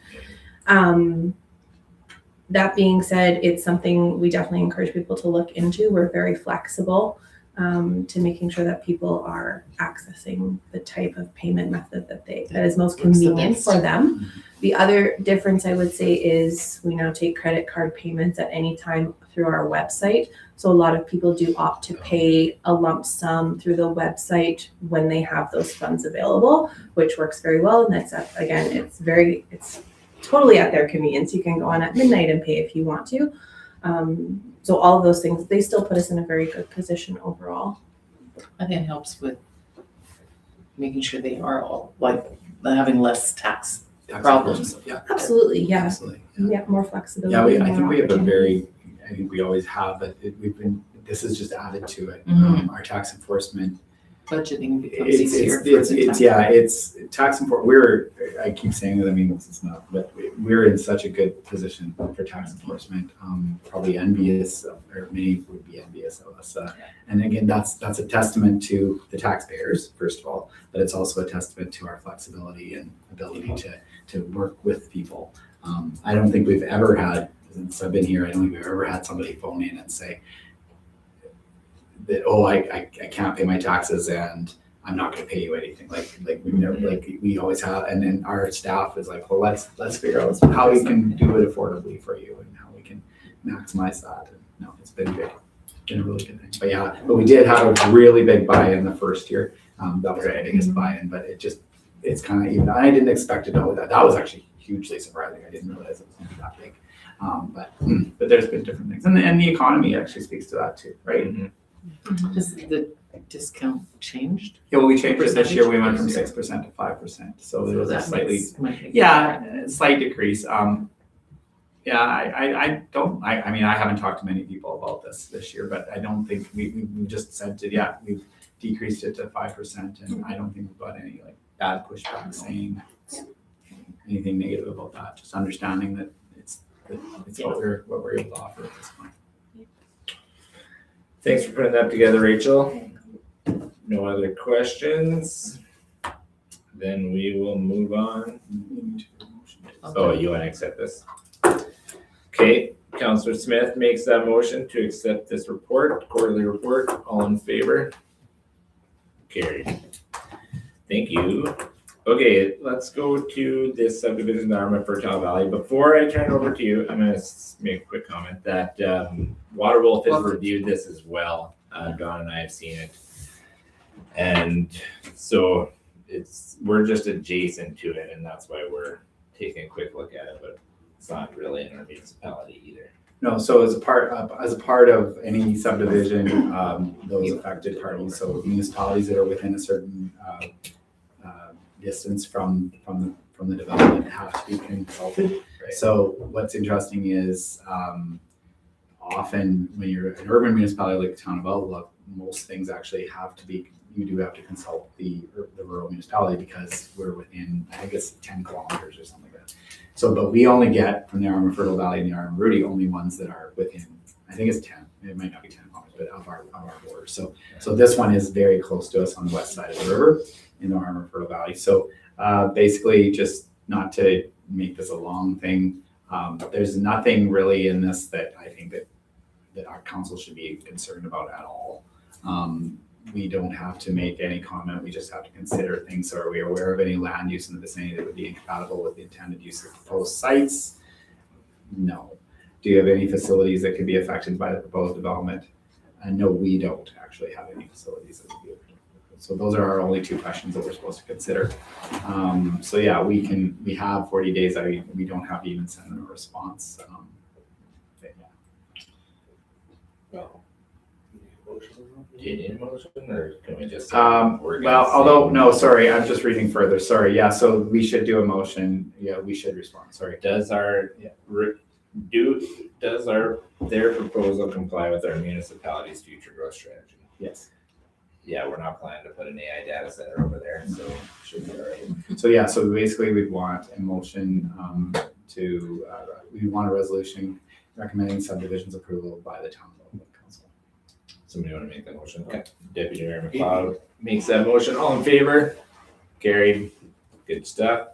That being said, it's something we definitely encourage people to look into. We're very flexible to making sure that people are accessing the type of payment method that is most convenient for them. Mm-hmm. The other difference I would say is we now take credit card payments at any time through our website. So a lot of people do opt to pay a lump sum through the website when they have those funds available, which works very well. And that's again, it's totally at their convenience. You can go on at midnight and pay if you want to. So all of those things, they still put us in a very good position overall. I think it helps with making sure they are all, like, having less tax problems. Yeah, Absolutely, yeah. absolutely. Yeah. Yeah, more flexibility. Yeah, I more think we have a opportunity. I think we always have, but this is just added to it. Mhm. Our tax enforcement, Budgeting becomes it's easier. it's tax enforcement. I keep saying that, I mean, it's not, but we're in such a good position for tax enforcement. Probably envious, or many would be envious of us. And again, that's a testament to the taxpayers, first of all, but it's also a testament to our flexibility and ability to work with people. I don't think we've ever had, since I've been here, I don't think we've ever had somebody phone in and say that, oh, I can't pay my taxes and I'm not gonna pay you anything. Like we never, like we always have, and then our staff is like, well, let's figure out how we can do it affordably for you and how we can maximize that. And no, it's been good. Been a really good thing. But yeah, but we did have a really big buy-in the first year. That was our biggest buy-in, but it's kind of even, I didn't expect to know that. That was actually hugely surprising. I didn't realize it was gonna be that big. But there's been different things. And the economy actually speaks to that too, right? Has the discount changed? Yeah, well, we changed it this year. We went from 6% to 5%. So there was a that slightly, might make a slight decrease. Yeah, I mean, I haven't talked to many people about this year, but I don't think we just said we've decreased it to 5%, and I don't think we've got any like bad pushback saying anything negative about that. Just understanding that it's what we're able to offer at this point. Thanks for putting that together, Rachel. No other questions? Then we will move on. Oh, you want to accept this? Okay, Councillor Smith makes that motion to accept this report, quarterly report. All in favor? Carried. Thank you. Okay, let's go to this subdivision development for Fertile Valley. Before I turn it over to you, I'm gonna make a quick comment that Waterwolf has reviewed this as well. Dawn and I have seen it. And so we're just adjacent to it, and that's why we're taking a quick look at it, but it's not really in our municipality either. No, so as a part of any subdivision, those affected parties, so municipalities that are within a certain distance from the development have to be consulted. Right. So what's interesting is often when you're an urban municipality like the town of Outlook, most things actually you do have to consult the rural municipality because we're within, I think it's 10 kilometers or something like that. So, but we only get from the Arm of Fertile Valley and the Arm of Rudy only ones that are within, I think it's 10, it might not be 10 kilometers, but of our border. So this one is very close to us on the west side of the river in the Arm of Fertile Valley. So basically, just not to make this a long thing, there's nothing really in this that I think that our council should be concerned about at all. We don't have to make any comment. We just have to consider things. So are we aware of any land use in the vicinity that would be incompatible with the intended use of proposed sites? No. Do you have any facilities that could be affected by the proposed development? No, we don't actually have any facilities that would be affected. So those are our only two questions that we're supposed to consider. So yeah, we have 40 days. We don't have to even send them a response. Do you need a motion, or can we just? Well, although, no, sorry, I'm just reading further. Sorry. Yeah, so we should do a motion. Yeah, we should respond. Sorry. Does their proposal comply with our municipality's future growth strategy? Yes. Yeah, we're not planning to put an AI data center over there, so should be all right. So yeah, so basically we want a motion we want a resolution recommending subdivisions approval by the town council. Somebody want to make that motion? Okay. Deputy Mayor McLeod makes that motion. All in favor? Carried. Good stuff.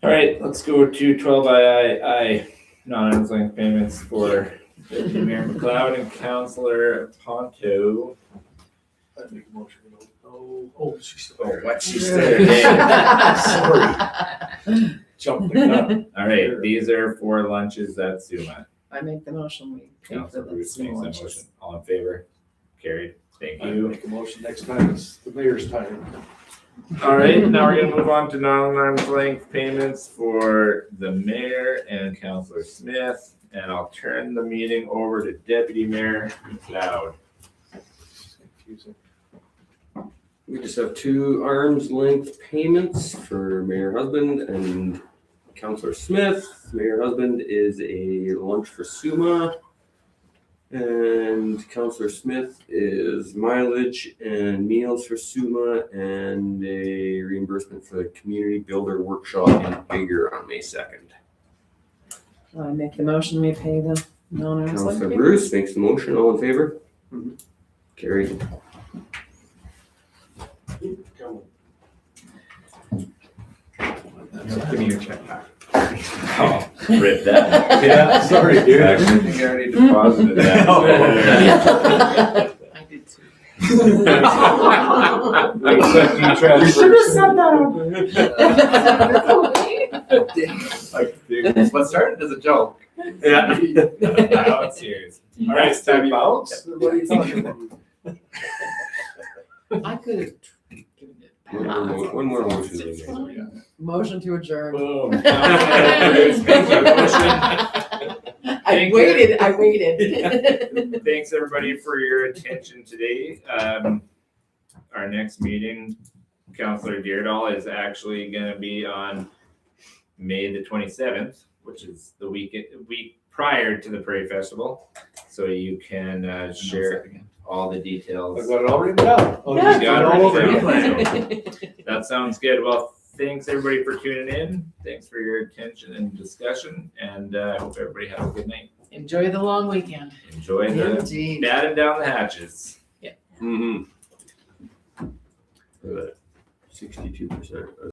All right, let's go to 12II, non-arm's length payments for Deputy Mayor McLeod and Councillor Ponto. I make a motion. Oh, she's still Oh, there. what she said. Sorry. Jump the gun. All right, these are for lunches at Suma. I make the motion, we pay for Councilor the Bruce small makes that lunches. motion. All in favor? Carried. Thank I you. make a motion next time. It's the mayor's time. All right, now we're gonna move on to non-arm's length payments for the mayor and Councillor Smith. And I'll turn the meeting over to Deputy Mayor McLeod. We just have 2 arm's length payments for Mayor Husband and Councillor Smith. Mayor Husband is a lunch for SUMA. And Councillor Smith is mileage and meals for SUMA and a reimbursement for the Community Builder Workshop in Bigger on May 2nd. I make the motion, we pay the non-arm's length Councillor payments. Bruce makes the motion. All in favor? Carried. Give me your check back. Oh, rip that. Yeah, sorry, dude. I actually think I already deposited that. I did too. You should have said that. What started as a joke. Yeah. Now it's yours. All right, Next time Stevie. bounce? What are you talking about? I could have given it. One more motion. It's fine. Motion to adjourn. Boom. Thank you. I waited. Thanks, everybody, for your attention today. Our next meeting, Councillor Deardahl is actually gonna be on May the 27th, which is the week prior to the Prairie Festival. So you can share all the details. I've got it all written down. Oh, Yeah. you got it all over Yeah. again. That sounds good. Well, thanks everybody for tuning in. Thanks for your attention and discussion, and I hope everybody has a good night. Enjoy the long weekend. Enjoy the Indeed. batten down the hatches. Mm-hmm. 62%.